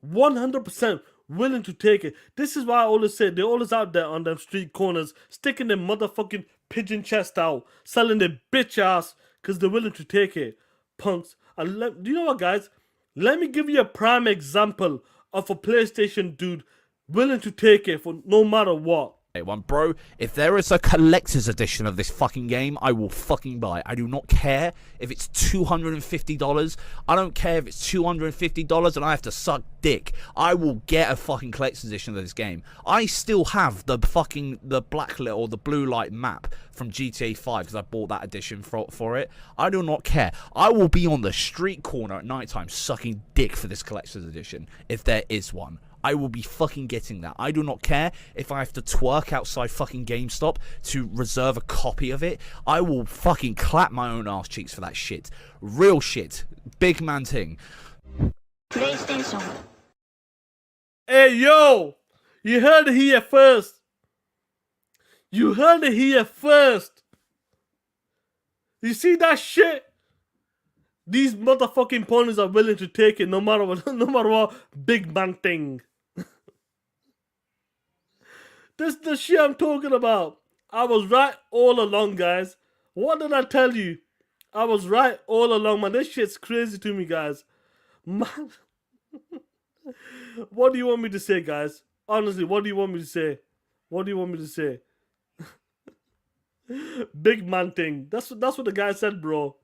100% willing to take it. This is why I always say they're always out there on them street corners, sticking their motherfucking pigeon chest out, selling their bitch ass, because they're willing to take it. Punks. And do you know what, guys? Let me give you a prime example of a PlayStation dude willing to take it for no matter what. One, bro, if there is a collector's edition of this fucking game, I will fucking buy it. I do not care if it's $250. I don't care if it's $250 and I have to suck dick. I will get a fucking collector's edition of this game. I still have the black light or the blue light map from GTA 5 because I bought that edition for it. I do not care. I will be on the street corner at nighttime sucking dick for this collector's edition if there is one. I will be fucking getting that. I do not care if I have to twerk outside fucking GameStop to reserve a copy of it. I will fucking clap my own ass cheeks for that shit. Real shit. Big man thing. PlayStation. Hey, yo! You heard it here first. You heard it here first. You see that shit? These motherfucking ponies are willing to take it no matter what big man thing. This is the shit I'm talking about. I was right all along, guys. What did I tell you? I was right all along, man. This shit's crazy to me, guys. Man, what do you want me to say, guys? Honestly, what do you want me to say? What do you want me to say? Big man thing. That's what the guy said, bro.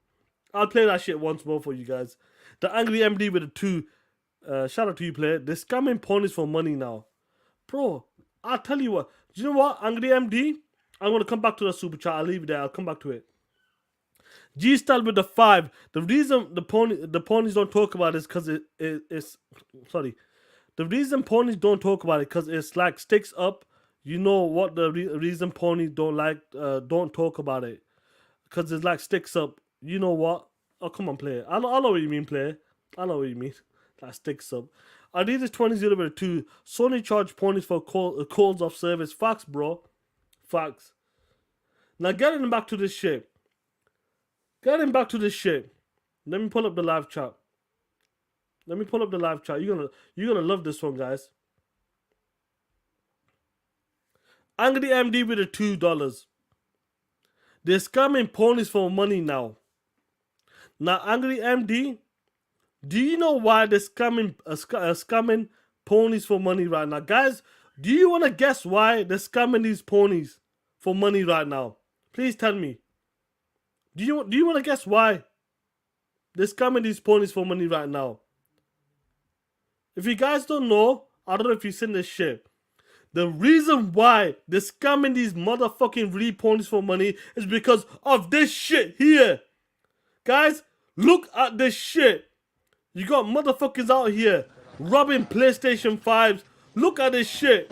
I'll play that shit once more for you guys. The angry MD with a 2. Shout out to you, player. They're scamming ponies for money now. Bro, I'll tell you what. Do you know what, Angry MD? I'm going to come back to the super chat. I'll leave it there. I'll come back to it. G-Style with the 5. The reason the ponies don't talk about it is because it's... Sorry. The reason ponies don't talk about it because it's like sticks up. You know what the reason ponies don't talk about it. Because it's like sticks up. You know what? Oh, come on, player. I know what you mean, player. I know what you mean. That sticks up. Adidas 2002. Sony charged ponies for calls off service. Facts, bro. Facts. Now getting back to this shit. Getting back to this shit. Let me pull up the live chat. Let me pull up the live chat. You're gonna love this one, guys. Angry MD with the $2. They're scamming ponies for money now. Now, Angry MD, do you know why they're scamming ponies for money right now? Guys, do you want to guess why they're scamming these ponies for money right now? Please tell me. Do you want to guess why they're scamming these ponies for money right now? If you guys don't know, I don't know if you've seen this shit. The reason why they're scamming these motherfucking ponies for money is because of this shit here. Guys, look at this shit. You got motherfuckers out here robbing PlayStation 5s. Look at this shit.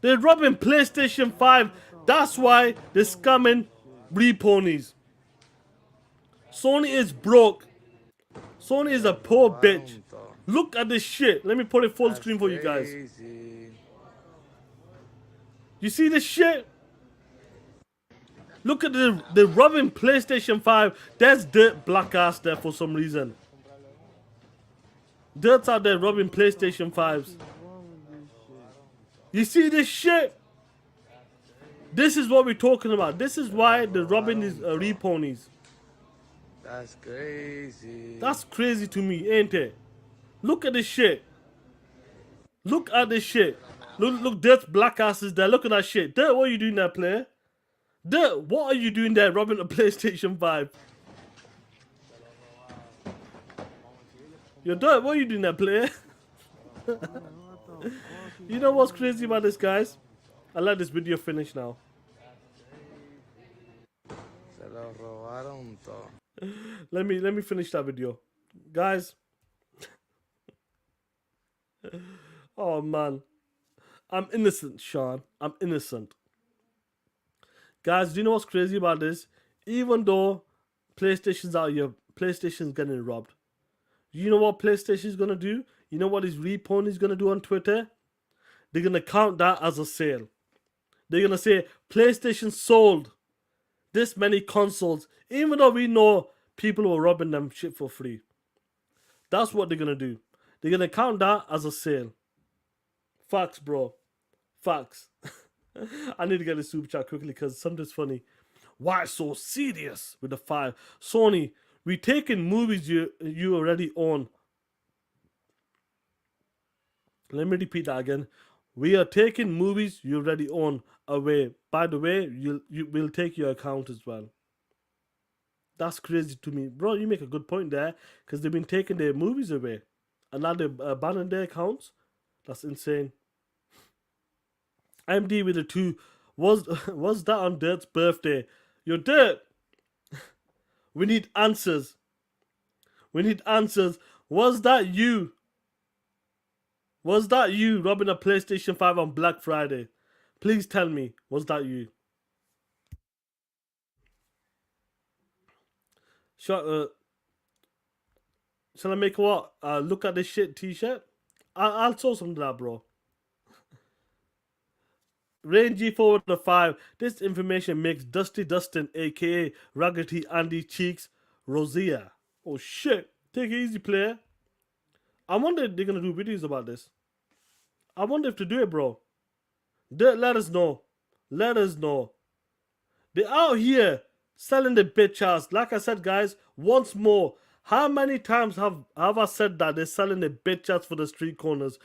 They're robbing PlayStation 5. That's why they're scamming ponies. Sony is broke. Sony is a poor bitch. Look at this shit. Let me put it full screen for you guys. You see this shit? Look at the robbing PlayStation 5. There's Dirt black ass there for some reason. Dirt's out there robbing PlayStation 5s. You see this shit? This is what we're talking about. This is why they're robbing these ponies. That's crazy. That's crazy to me, ain't it? Look at this shit. Look at this shit. Look, Dirt's black ass is there. Look at that shit. Dirt, what are you doing there, player? Dirt, what are you doing there robbing a PlayStation 5? Yo, Dirt, what are you doing there, player? You know what's crazy about this, guys? I let this video finish now. Se lo robaron todo. Let me finish that video. Guys. Oh, man. I'm innocent, Sean. I'm innocent. Guys, do you know what's crazy about this? Even though PlayStation's out here, PlayStation's getting robbed. You know what PlayStation's gonna do? You know what his ponies gonna do on Twitter? They're gonna count that as a sale. They're gonna say PlayStation sold this many consoles, even though we know people were robbing them shit for free. That's what they're gonna do. They're gonna count that as a sale. Facts, bro. Facts. I need to get the super chat quickly because something's funny. Why so serious with the 5? Sony, we taking movies you already own. Let me repeat that again. We are taking movies you already own away. By the way, we'll take your account as well. That's crazy to me. Bro, you make a good point there because they've been taking their movies away. And now they're banning their accounts. That's insane. MD with a 2. Was that on Dirt's birthday? Yo, Dirt. We need answers. We need answers. Was that you? Was that you robbing a PlayStation 5 on Black Friday? Please tell me. Was that you? Shall I make what? Look at this shit t-shirt? I'll show some of that, bro. Rain G4 with the 5. This information makes Dusty Dustin, aka Raggedy Andy Cheeks, Rosia. Oh shit. Take it easy, player. I wonder if they're gonna do videos about this. I wonder if to do it, bro. Let us know. Let us know. They're out here Selling the bitch ass. Like I said, guys, once more, how many times have I said that they're selling the bitch ass for the street corners?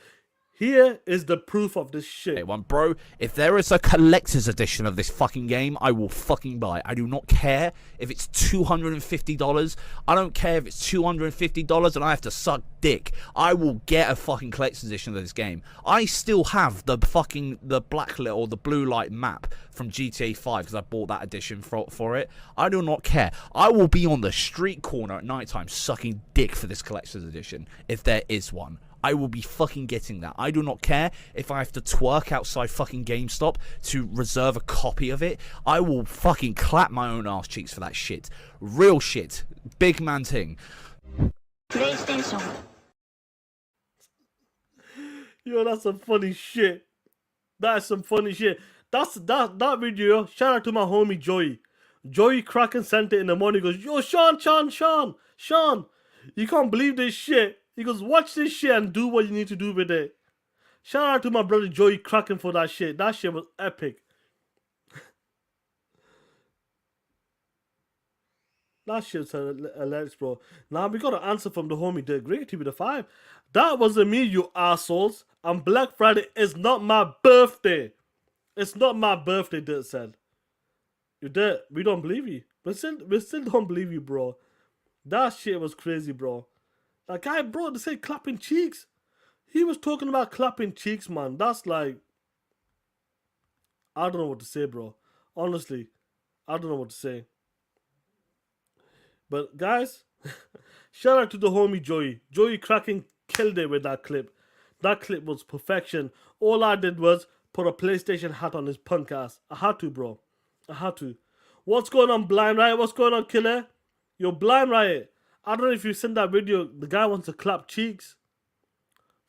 Here is the proof of this shit. One, bro, if there is a collector's edition of this fucking game, I will fucking buy it. I do not care if it's $250. I don't care if it's $250 and I have to suck dick. I will get a fucking collector's edition of this game. I still have the black light or the blue light map from GTA 5 because I bought that edition for it. I do not care. I will be on the street corner at nighttime sucking dick for this collector's edition if there is one. I will be fucking getting that. I do not care if I have to twerk outside fucking GameStop to reserve a copy of it. I will fucking clap my own ass cheeks for that shit. Real shit. Big man thing. PlayStation. Yo, that's some funny shit. That's some funny shit. That video. Shout out to my homie Joey. Joey Kraken sent it in the morning. He goes, yo, Sean, you can't believe this shit. He goes, watch this shit and do what you need to do with it. Shout out to my brother Joey Kraken for that shit. That shit was epic. That shit's hilarious, bro. Now we got an answer from the homie Dirt Great TV the 5. That wasn't me, you assholes. And Black Friday is not my birthday. It's not my birthday, Dirt said. You Dirt, we don't believe you. We still don't believe you, bro. That shit was crazy, bro. That guy, bro, they say clapping cheeks. He was talking about clapping cheeks, man. That's like, I don't know what to say, bro. Honestly, I don't know what to say. But guys, shout out to the homie Joey. Joey Kraken killed it with that clip. That clip was perfection. All I did was put a PlayStation hat on his punk ass. I had to, bro. I had to. What's going on, Blind Riot? What's going on, Killer? Yo, Blind Riot. I don't know if you've seen that video. The guy wants to clap cheeks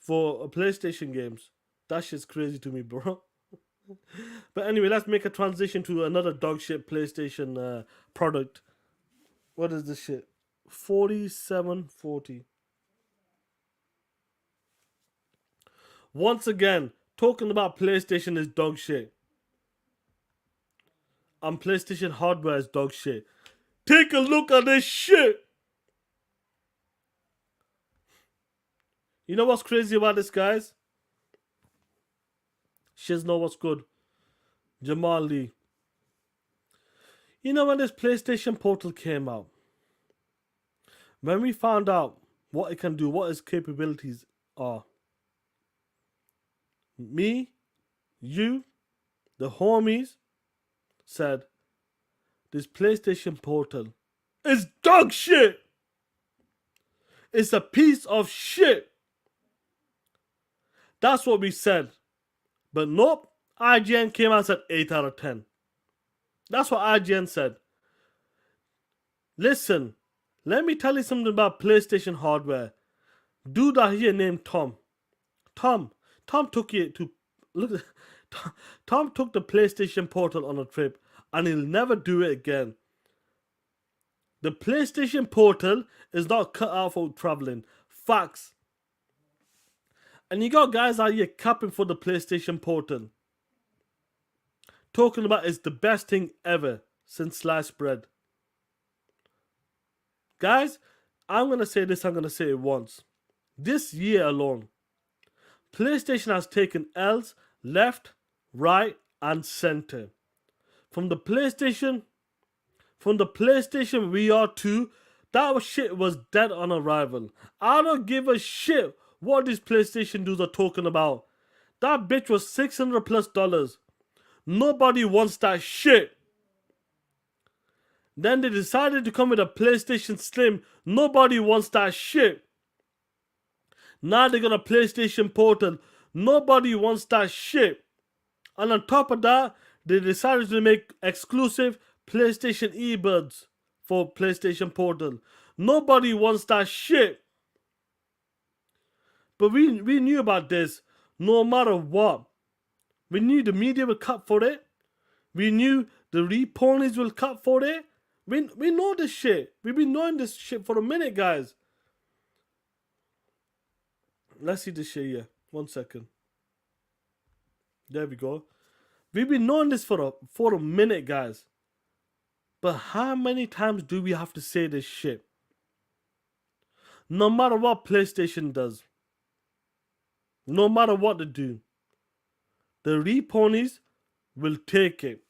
for PlayStation games. That shit's crazy to me, bro. But anyway, let's make a transition to another dog shit PlayStation product. What is this shit? 4740. Once again, talking about PlayStation is dog shit. And PlayStation hardware is dog shit. Take a look at this shit. You know what's crazy about this, guys? Shiz know what's good. Jamal Lee. You know when this PlayStation Portal came out, when we found out what it can do, what its capabilities are, me, you, the homies said, this PlayStation Portal is dog shit. It's a piece of shit. That's what we said. But nope, IGN came out and said 8 out of 10. That's what IGN said. Listen, let me tell you something about PlayStation hardware. Dude out here named Tom. Tom took it to look. Tom took the PlayStation Portal on a trip, and he'll never do it again. The PlayStation Portal is not cut out for traveling. Facts. And you got guys out here capping for the PlayStation Portal, talking about it's the best thing ever since sliced bread. Guys, I'm going to say this, I'm going to say it once. This year alone, PlayStation has taken L's left, right, and center. From the PlayStation VR 2, that shit was dead on arrival. I don't give a shit what these PlayStation dudes are talking about. That bitch was $600+. Nobody wants that shit. Then they decided to come with a PlayStation Slim. Nobody wants that shit. Now they got a PlayStation Portal. Nobody wants that shit. And on top of that, they decided to make exclusive PlayStation earbuds for PlayStation Portal. Nobody wants that shit. But we knew about this no matter what. We knew the media would cut for it. We knew the reponies will cut for it. We know this shit. We've been knowing this shit for a minute, guys. Let's see this shit here. 1 second. There we go. We've been knowing this for a minute, guys. But how many times do we have to say this shit? No matter what PlayStation does, no matter what they do, the reponies will take it.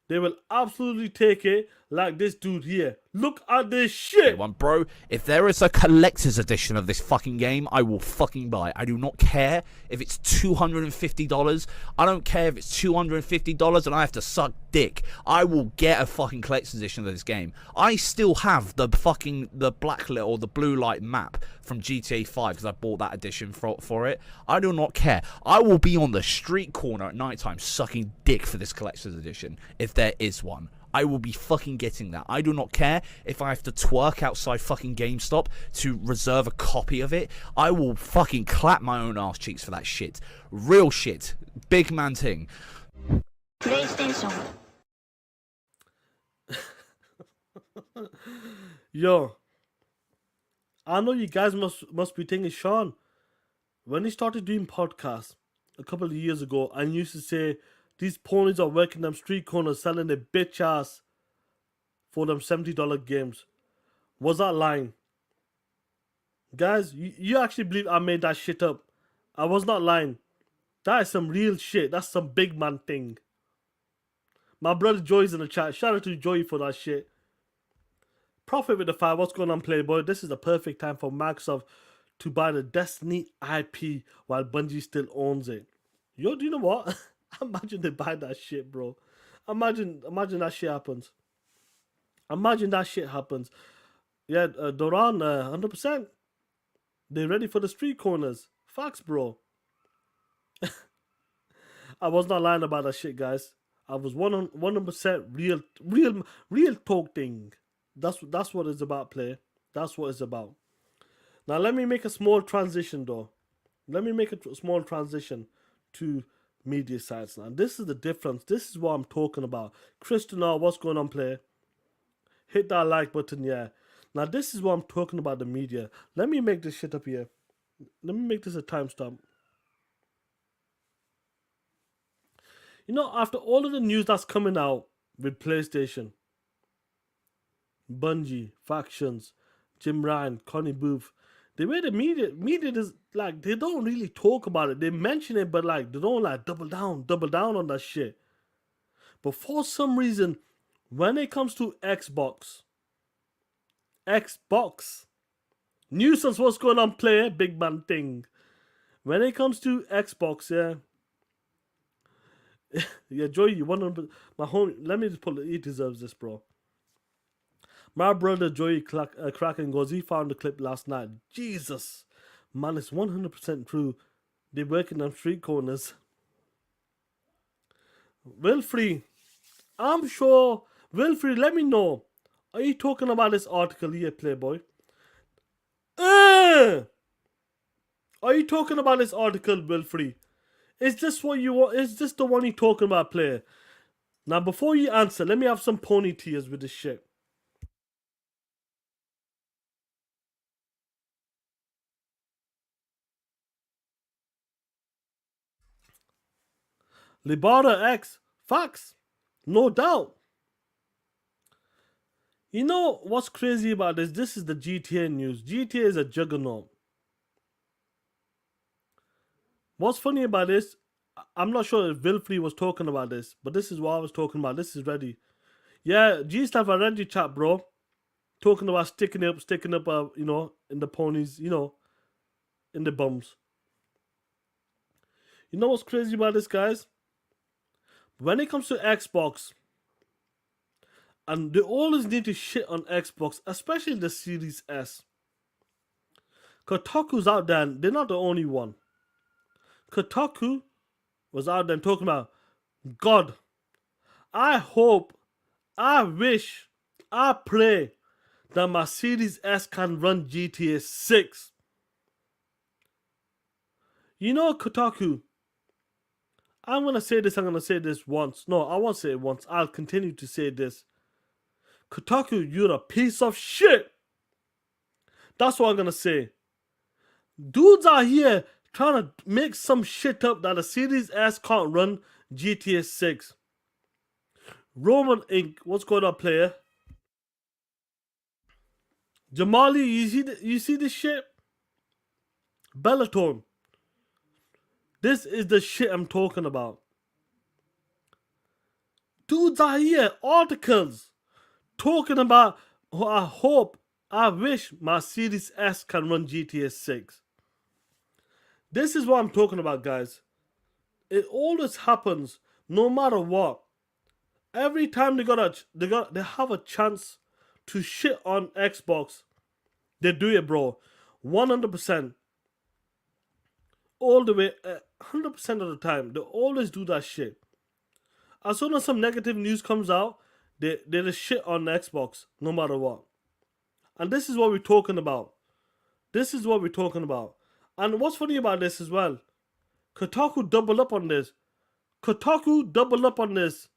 They will absolutely take it like this dude here. Look at this shit. One, bro, if there is a collector's edition of this fucking game, I will fucking buy it. I do not care if it's $250. I don't care if it's $250 and I have to suck dick. I will get a fucking collector's edition of this game. I still have the blacklit or the blue light map from GTA 5 because I bought that edition for it. I do not care. I will be on the street corner at nighttime sucking dick for this collector's edition if there is one. I will be fucking getting that. I do not care if I have to twerk outside fucking GameStop to reserve a copy of it. I will fucking clap my own ass cheeks for that shit. Real shit. Big man thing. PlayStation. Yo, I know you guys must be thinking, Sean, when he started doing podcasts a couple of years ago, I used to say, these ponies are working them street corners selling their bitch ass for them $70 games. Was that lying? Guys, you actually believe I made that shit up? I was not lying. That is some real shit. That's some big man thing. My brother Joey's in the chat. Shout out to Joey for that shit. Profit with the 5. What's going on, Playboy? This is the perfect time for Microsoft to buy the Destiny IP while Bungie still owns it. Yo, do you know what? Imagine they buy that shit, bro. Imagine that shit happens. Imagine that shit happens. Yeah, Doran, 100%. They ready for the street corners. Facts, bro. I was not lying about that shit, guys. I was 100% real talk thing. That's what it's about, play. That's what it's about. Now let me make a small transition, though. Let me make a small transition to media sites now. This is the difference. This is what I'm talking about. Christian, what's going on, player? Hit that like button, yeah. Now this is what I'm talking about, the media. Let me make this shit up here. Let me make this a timestamp. You know, after all of the news that's coming out with PlayStation, Bungie, factions, Jim Ryan, Connie Booth, the way the media is like, they don't really talk about it. They mention it, but like they don't like double down on that shit. But for some reason, when it comes to Xbox, nuisance, what's going on, player? Big man thing. When it comes to Xbox, yeah, Joy, you want to my home? Let me just pull it. He deserves this, bro. My brother Joey Kraken goes, he found the clip last night. Jesus, man, it's 100% true. They work in them street corners. Wilfrey, I'm sure. Wilfrey, let me know. Are you talking about this article here, Playboy? Are you talking about this article, Wilfrey? Is this what you want? Is this the one you're talking about, player? Now, before you answer, let me have some pony tears with this shit. Libara X, facts, no doubt. You know what's crazy about this? This is the GTA news. GTA is a juggernaut. What's funny about this, I'm not sure if Wilfrey was talking about this, but this is what I was talking about. This is ready. Yeah, G-Staff, I read your chat, bro. Talking about sticking up, you know, in the ponies, you know, in the bums. You know what's crazy about this, guys? When it comes to Xbox, and they always need to shit on Xbox, especially the Series S. Kotaku's out there, and they're not the only one. Kotaku was out there talking about, God, I hope, I wish, I pray that my Series S can run GTA 6. You know, Kotaku, I'm going to say this once. No, I won't say it once. I'll continue to say this. Kotaku, you're a piece of shit. That's what I'm going to say. Dudes are here trying to make some shit up that the Series S can't run GTA 6. Roman Inc. What's going on, player? Jamali, you see this shit? Bellator. This is the shit I'm talking about. Dudes are here, articles, talking about, oh, I wish my Series S can run GTA 6. This is what I'm talking about, guys. It always happens, no matter what. Every time they have a chance to shit on Xbox, they do it, bro. 100%. All the way, 100% of the time, they always do that shit. As soon as some negative news comes out, they just shit on Xbox, no matter what. And this is what we're talking about. This is what we're talking about. And what's funny about this as well, Kotaku double up on this. Kotaku double up on this.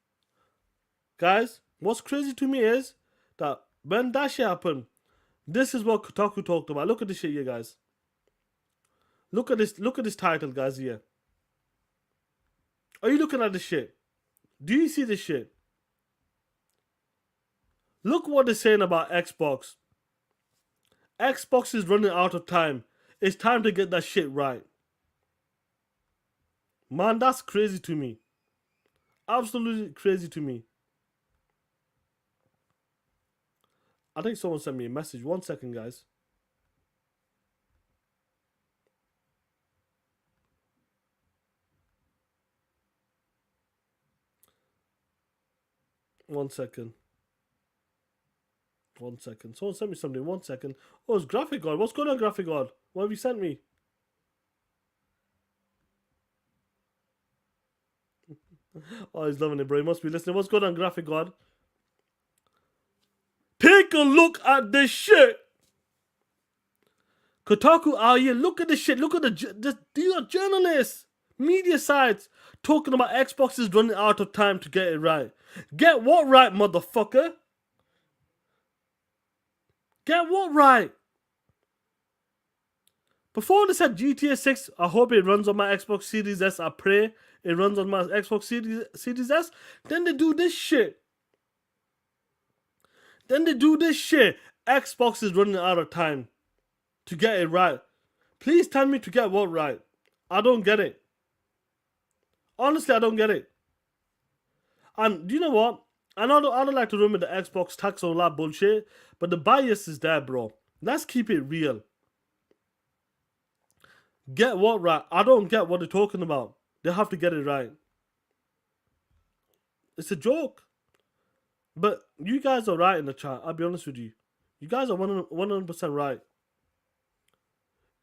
Guys, what's crazy to me is that when that shit happened, this is what Kotaku talked about. Look at this shit here, guys. Look at this title, guys, here. Are you looking at this shit? Do you see this shit? Look what they're saying about Xbox. Xbox is running out of time. It's time to get that shit right. Man, that's crazy to me. Absolutely crazy to me. I think someone sent me a message. 1 second, guys. One second. Someone sent me something. 1 second. Oh, it's Graphic God. What's going on, Graphic God? What have you sent me? Oh, he's loving it, bro. He must be listening. What's going on, Graphic God? Take a look at this shit. Kotaku out here. Look at this shit. Look at these are journalists, media sites talking about Xbox is running out of time to get it right. Get what right, motherfucker? Get what right? Before they said GTA 6, I hope it runs on my Xbox Series S. I pray it runs on my Xbox Series S. Then they do this shit. Xbox is running out of time to get it right. Please tell me to get what right. I don't get it. Honestly, I don't get it. And do you know what? I don't like to run with the Xbox tax or that bullshit, but the bias is there, bro. Let's keep it real. Get what right? I don't get what they're talking about. They have to get it right. It's a joke. But you guys are right in the chat. I'll be honest with you. You guys are 100% right.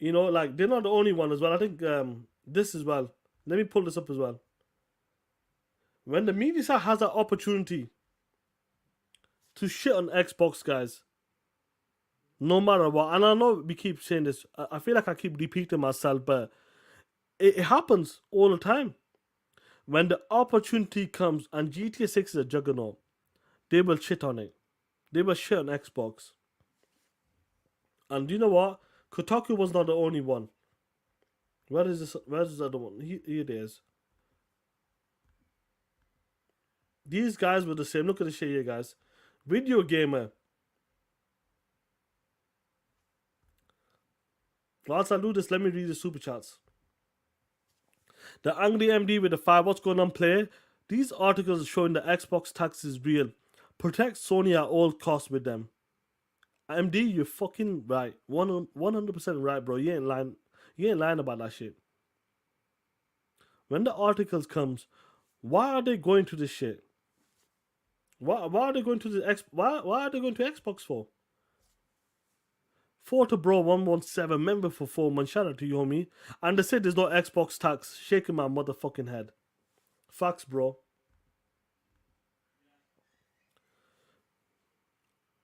You know, like, they're not the only one as well. I think this as well. Let me pull this up as well. When the media side has that opportunity to shit on Xbox, guys, no matter what, and I know we keep saying this, I feel like I keep repeating myself, but it happens all the time. When the opportunity comes and GTA 6 is a juggernaut, they will shit on it. They will shit on Xbox. And you know what? Kotaku was not the only one. Where is this? Where is the other one? Here it is. These guys were the same. Look at the shit here, guys. Video Gamer. Whilst I do this, let me read the super chats. The Angry MD with the 5. What's going on, player? These articles showing the Xbox tax is real. Protect Sony at all costs with them. MD, you're fucking right. 100% right, bro. You ain't lying about that shit. When the articles comes, why are they going to this shit? Why are they going to the why are they going to Xbox for? Forta Bro 117, member for 4 months. Shout out to you, homie. And they said there's no Xbox tax. Shaking my motherfucking head. Facts, bro.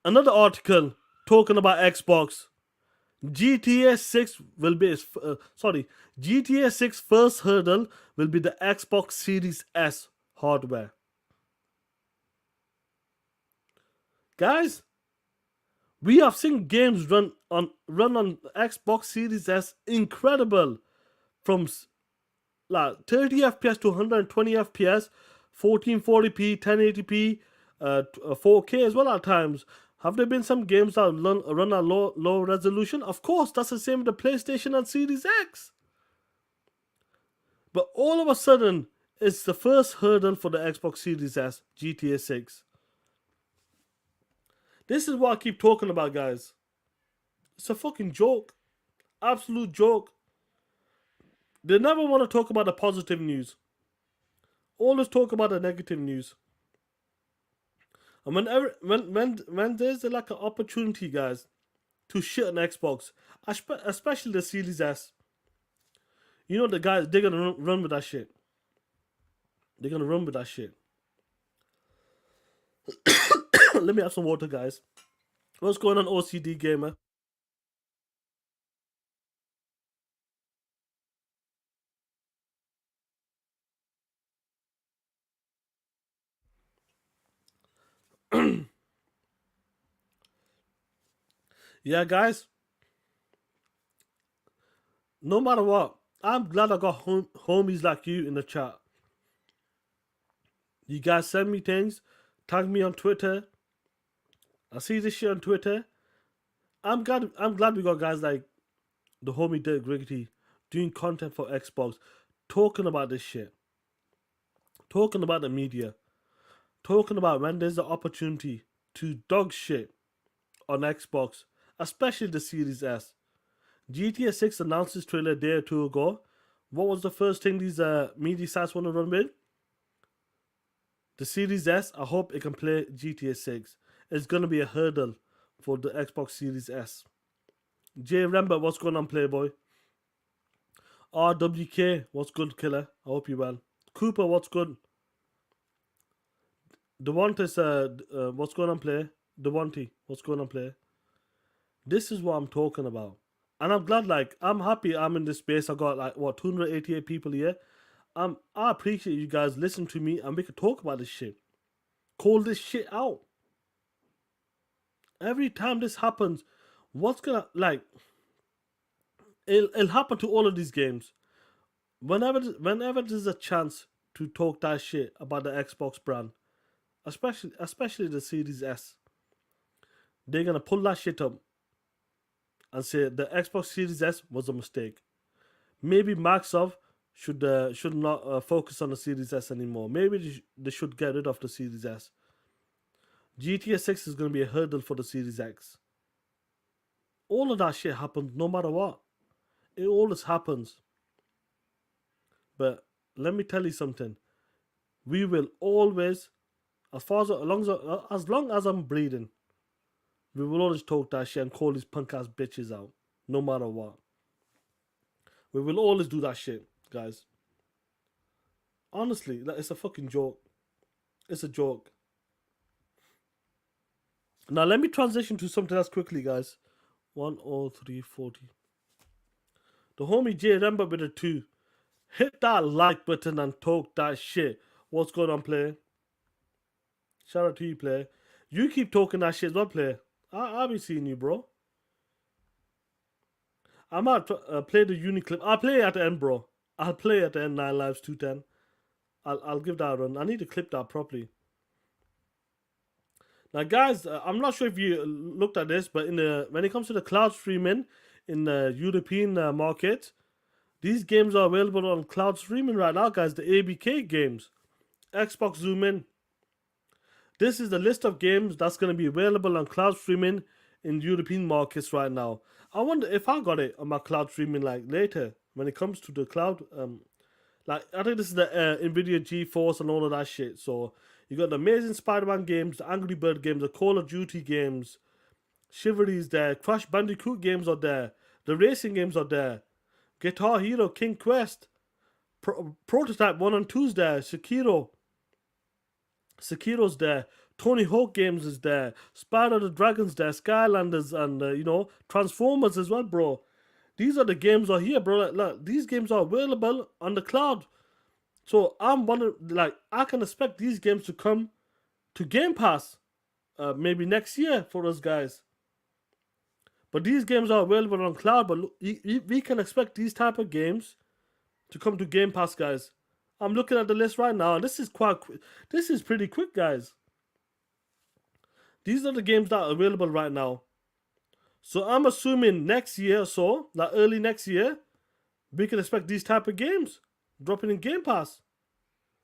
Another article talking about Xbox. GTA 6 will be GTA 6 first hurdle will be the Xbox Series S hardware. Guys, we have seen games run on Xbox Series S incredible, from like 30 FPS to 120 FPS 1440p, 1080p, 4K as well at times. Have there been some games that run at low resolution? Of course, that's the same with the PlayStation and Series X. But all of a sudden, it's the first hurdle for the Xbox Series S, GTA 6. This is what I keep talking about, guys. It's a fucking joke. Absolute joke. They never want to talk about the positive news. Always talk about the negative news. And when there's like an opportunity, guys, to shit on Xbox, especially the Series S, you know the guys, they're gonna run with that shit. They're gonna run with that shit. Let me have some water, guys. What's going on, OCD gamer? Yeah, guys. No matter what, I'm glad I got homies like you in the chat. You guys send me things, tag me on Twitter. I see this shit on Twitter. I'm glad we got guys like the homie Dirk Griggity doing content for Xbox, talking about this shit, talking about the media, talking about when there's an opportunity to dog shit on Xbox, especially the Series S. GTA 6 announced this trailer a day or two ago. What was the first thing these media sites want to run with? The Series S. I hope it can play GTA 6. It's going to be a hurdle for the Xbox Series S. Jay Rember, what's going on, Playboy? RWK, what's good, killer? I hope you're well. Cooper, what's good? Devonta's, what's going on, play? Devontae, what's going on, play? This is what I'm talking about. And I'm glad, like, I'm happy I'm in this space. I got, like, 288 people here. I appreciate you guys listen to me and we can talk about this shit. Call this shit out. Every time this happens, what's gonna, like, it'll happen to all of these games. Whenever there's a chance to talk that shit about the Xbox brand, especially the Series S, they're gonna pull that shit up and say the Xbox Series S was a mistake. Maybe Microsoft should not focus on the Series S anymore. Maybe they should get rid of the Series S. GTA 6 is going to be a hurdle for the Series X. All of that shit happens no matter what. It always happens. But let me tell you something. We will always, as long as I'm breathing, we will always talk that shit and call these punk ass bitches out. No matter what. We will always do that shit, guys. Honestly, it's a fucking joke. It's a joke. Now let me transition to something else quickly, guys. 10340. The homie J Remember with a 2. Hit that like button and talk that shit. What's going on, player? Shout out to you, player. You keep talking that shit as well, player. I'll be seeing you, bro. I might play the uni clip. I'll play at the end, bro. I'll play at the end, 9 lives, 210. I'll give that a run. I need to clip that properly. Now, guys, I'm not sure if you looked at this, but when it comes to the cloud streaming in the European market, these games are available on cloud streaming right now, guys. The ABK games, Xbox Zoom In. This is the list of games that's going to be available on cloud streaming in European markets right now. I wonder if I got it on my cloud streaming like later when it comes to the cloud. Like I think this is the Nvidia GeForce and all of that shit. So you got the Amazing Spider-Man games, the Angry Bird games, the Call of Duty games, Chivalry's there, Crash Bandicoot games are there, the racing games are there, Guitar Hero, King Quest, Prototype 1 and 2's there, Sekiro's there, Tony Hawk games is there, Spider the Dragon's there, Skylanders, and Transformers as well, bro. These are the games are here, bro. Look, these games are available on the cloud. So I'm wondering, like, I can expect these games to come to Game Pass maybe next year for us guys. But these games are available on cloud, but we can expect these type of games to come to Game Pass, guys. I'm looking at the list right now. This is quite. This is pretty quick, guys. These are the games that are available right now. So I'm assuming next year or so, like early next year, we can expect these type of games dropping in Game Pass,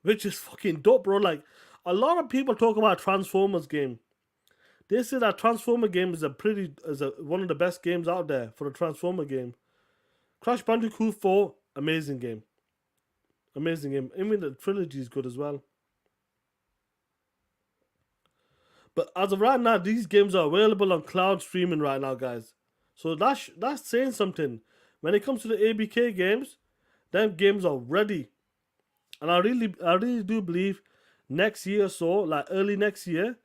which is fucking dope, bro. Like a lot of people talk about Transformers game. They say that Transformer game is one of the best games out there for a Transformer game. Crash Bandicoot 4, amazing game. Amazing game. Even the trilogy is good as well. But as of right now, these games are available on cloud streaming right now, guys. So that's saying something. When it comes to the ABK games, them games are ready. And I really do believe next year or so, like early next year,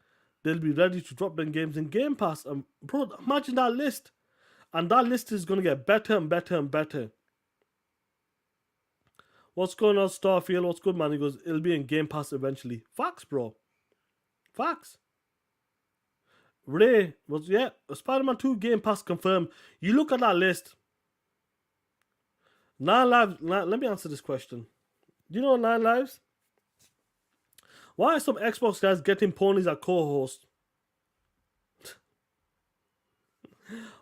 they'll be ready to drop them games in Game Pass. And bro, imagine that list. And that list is going to get better and better and better. What's going on, Starfield? What's good, man? He goes, it'll be in Game Pass eventually. Facts, bro. Facts. Ray was, yeah, Spider-Man 2 Game Pass confirmed. You look at that list. 9 Lives, let me answer this question. Do you know 9 Lives? Why are some Xbox guys getting ponies at co-host?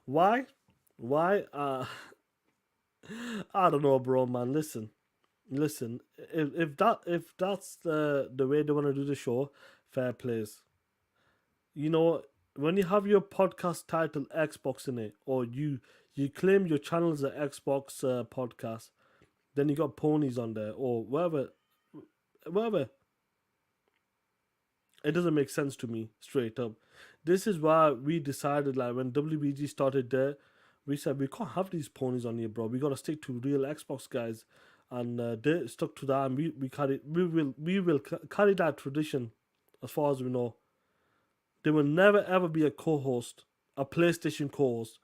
Why? I don't know, bro, man. Listen. If that's the way they want to do the show, fair plays. You know, when you have your podcast title Xbox in it, or you claim your channel is an Xbox podcast, then you got ponies on there or whatever. It doesn't make sense to me, straight up. This is why we decided, like when WBG started there, we said we can't have these ponies on here, bro. We gotta stick to real Xbox guys, and they stuck to that, and we will carry that tradition as far as we know. There will never ever be a co-host, a PlayStation co-host.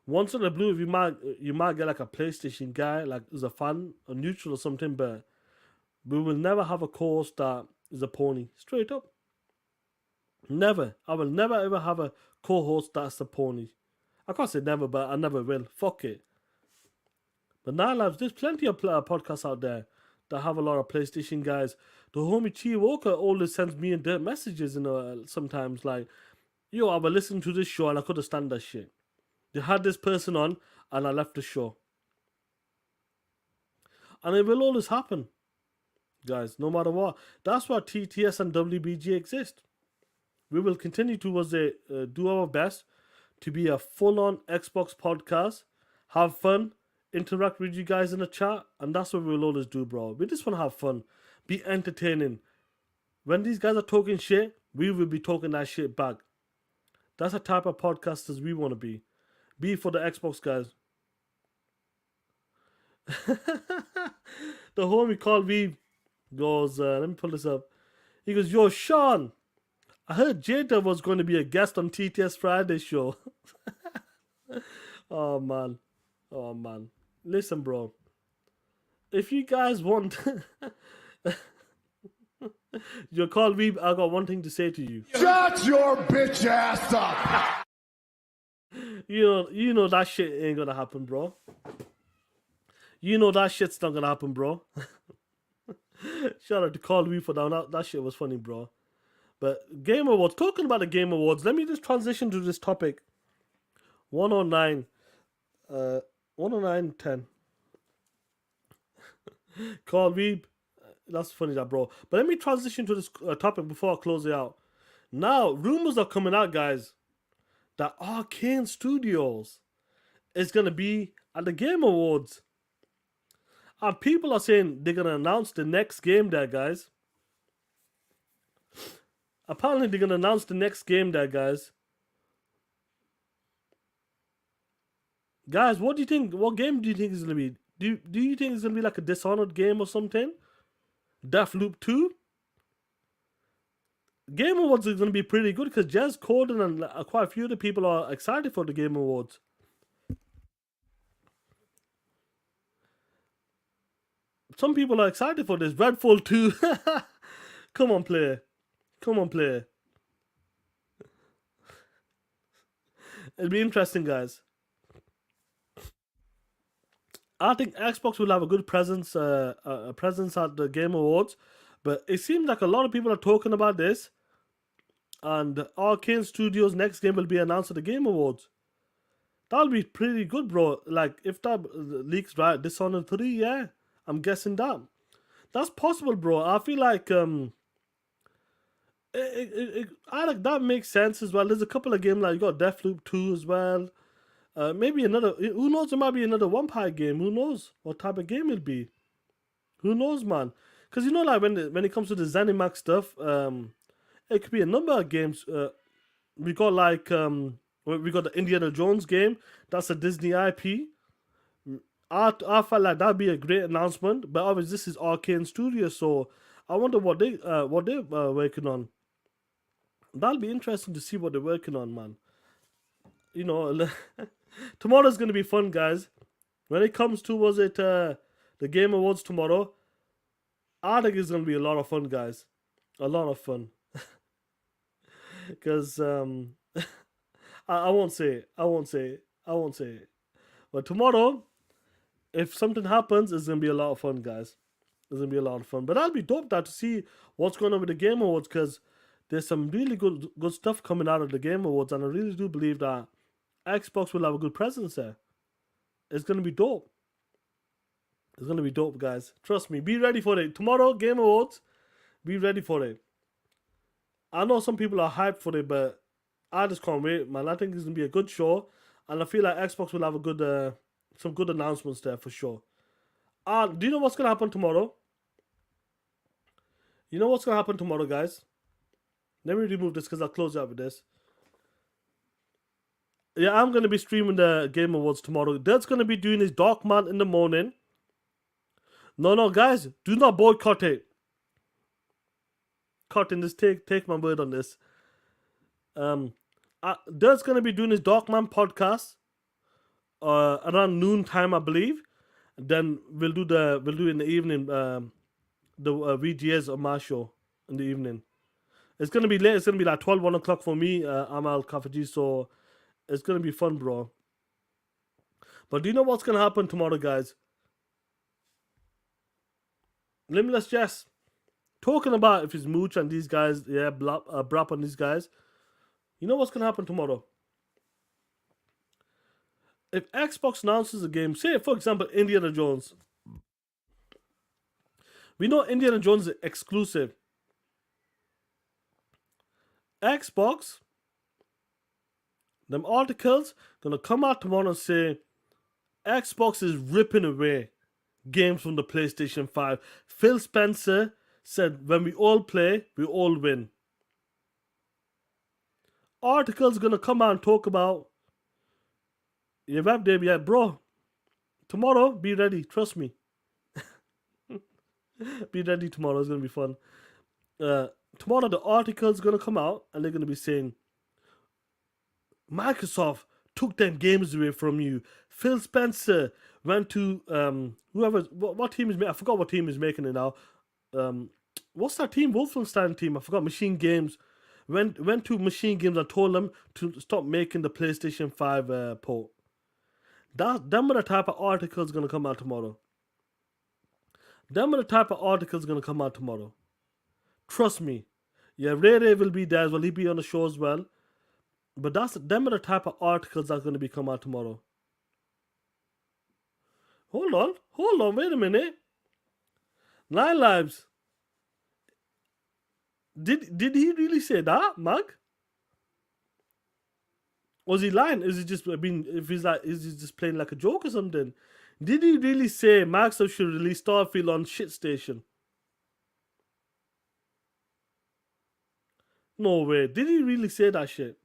Once in a blue, you might get like a PlayStation guy, like as a fan, a neutral or something, but we will never have a co-host that is a pony. Straight up. Never. I will never ever have a co-host that's a pony. I can't say never, but I never will. Fuck it. But now, lads, there's plenty of podcasts out there that have a lot of PlayStation guys. The homie Chi Walker always sends me and Dirt messages, sometimes like, yo, I was listening to this show and I couldn't stand that shit. They had this person on and I left the show. And it will always happen, guys, no matter what. That's why TTS and WBG exist. We will continue to do our best to be a full-on Xbox podcast, have fun, interact with you guys in the chat, and that's what we'll always do, bro. We just want to have fun, be entertaining. When these guys are talking shit, we will be talking that shit back. That's the type of podcasters we want to be. Be for the Xbox guys. The homie called me, goes, let me pull this up. He goes, yo, Sean, I heard Jada was going to be a guest on TTS Friday show. Oh, man. Listen, bro. If you guys want... you call me, I got one thing to say to you. Shut your bitch ass up! You know that shit ain't gonna happen, bro. You know that shit's not gonna happen, bro. Shout out to Call Me for that. That shit was funny, bro. But Game Awards, talking about the Game Awards, let me just transition to this topic. 109. 109.10. Call Me. That's funny, that, bro. But let me transition to this topic before I close it out. Now, rumors are coming out, guys, that Arkane Studios is going to be at the Game Awards. And people are saying they're going to announce the next game there, guys. Apparently, they're going to announce the next game there, guys. Guys, what do you think? What game do you think is going to be? Do you think it's going to be like a Dishonored game or something? Deathloop 2? Game Awards is going to be pretty good because Jez Corden and quite a few other people are excited for the Game Awards. Some people are excited for this. Redfall 2. Come on, player. It'll be interesting, guys. I think Xbox will have a good presence, a presence at the Game Awards, but it seems like a lot of people are talking about this, and Arkane Studios' next game will be announced at the Game Awards. That'll be pretty good, bro. Like if that leaks right, Dishonored 3, yeah, I'm guessing that. That's possible, bro. I feel like I like that makes sense as well. There's a couple of games like you got Deathloop 2 as well. Maybe another. Who knows? It might be another vampire game. Who knows what type of game it'll be? Who knows, man? Because you know, like when it comes to the ZeniMax stuff, it could be a number of games. We got like we got the Indiana Jones game. That's a Disney IP. I felt like that'd be a great announcement. But obviously, this is Arkane Studios, so I wonder what they're working on. That'll be interesting to see what they're working on, man. You know, tomorrow's gonna be fun, guys. When it comes to the Game Awards tomorrow, I think it's gonna be a lot of fun, guys. A lot of fun. Because I won't say it. I won't say it. I won't say it. But tomorrow, if something happens, it's gonna be a lot of fun, guys. It's gonna be a lot of fun. But that'll be dope to see what's going on with the Game Awards, because there's some really good stuff coming out of the Game Awards, and I really do believe that Xbox will have a good presence there. It's gonna be dope. It's gonna be dope, guys. Trust me. Be ready for it. Tomorrow, Game Awards. Be ready for it. I know some people are hyped for it, but I just can't wait, man. I think it's gonna be a good show, and I feel like Xbox will have a good, some good announcements there for sure. Do you know what's gonna happen tomorrow? You know what's gonna happen tomorrow, guys? Let me remove this because I'll close out with this. Yeah, I'm gonna be streaming the Game Awards tomorrow. Dad's gonna be doing his Darkman in the morning. No, guys, do not boycott it. Cotton, just take my word on this. Dad's gonna be doing his Darkman podcast around noon time, I believe. Then we'll do in the evening the VGS on my show in the evening. It's gonna be late. It's gonna be like 12, 1 o'clock for me. I'm Al Kafaji, so it's gonna be fun, bro. But do you know what's gonna happen tomorrow, guys? Limitless Jess talking about if it's Mooch and these guys, yeah, Brap and these guys. You know what's gonna happen tomorrow? If Xbox announces a game, say for example Indiana Jones. We know Indiana Jones is exclusive. Xbox, them articles gonna come out tomorrow and say Xbox is ripping away games from the PlayStation 5. Phil Spencer said when we all play, we all win. Articles gonna come out and talk about your web day, yeah, bro. Tomorrow, be ready, trust me. Be ready tomorrow, it's gonna be fun. Tomorrow the article's gonna come out and they're gonna be saying Microsoft took them games away from you. Phil Spencer went to what team is I forgot what team is making it now. What's that team? Wolfenstein team. I forgot. Machine Games went to Machine Games and told them to stop making the PlayStation 5 port. Them are the type of articles gonna come out tomorrow. Them are the type of articles gonna come out tomorrow. Trust me. Yeah, Ray will be there as well. He'll be on the show as well. But them are the type of articles that's gonna be come out tomorrow. Hold on, wait a minute. 9 Lives. Did he really say that, Mag? Was he lying? Is he just is he just playing like a joke or something? Did he really say Microsoft should release Starfield on shit station? No way. Did he really say that shit?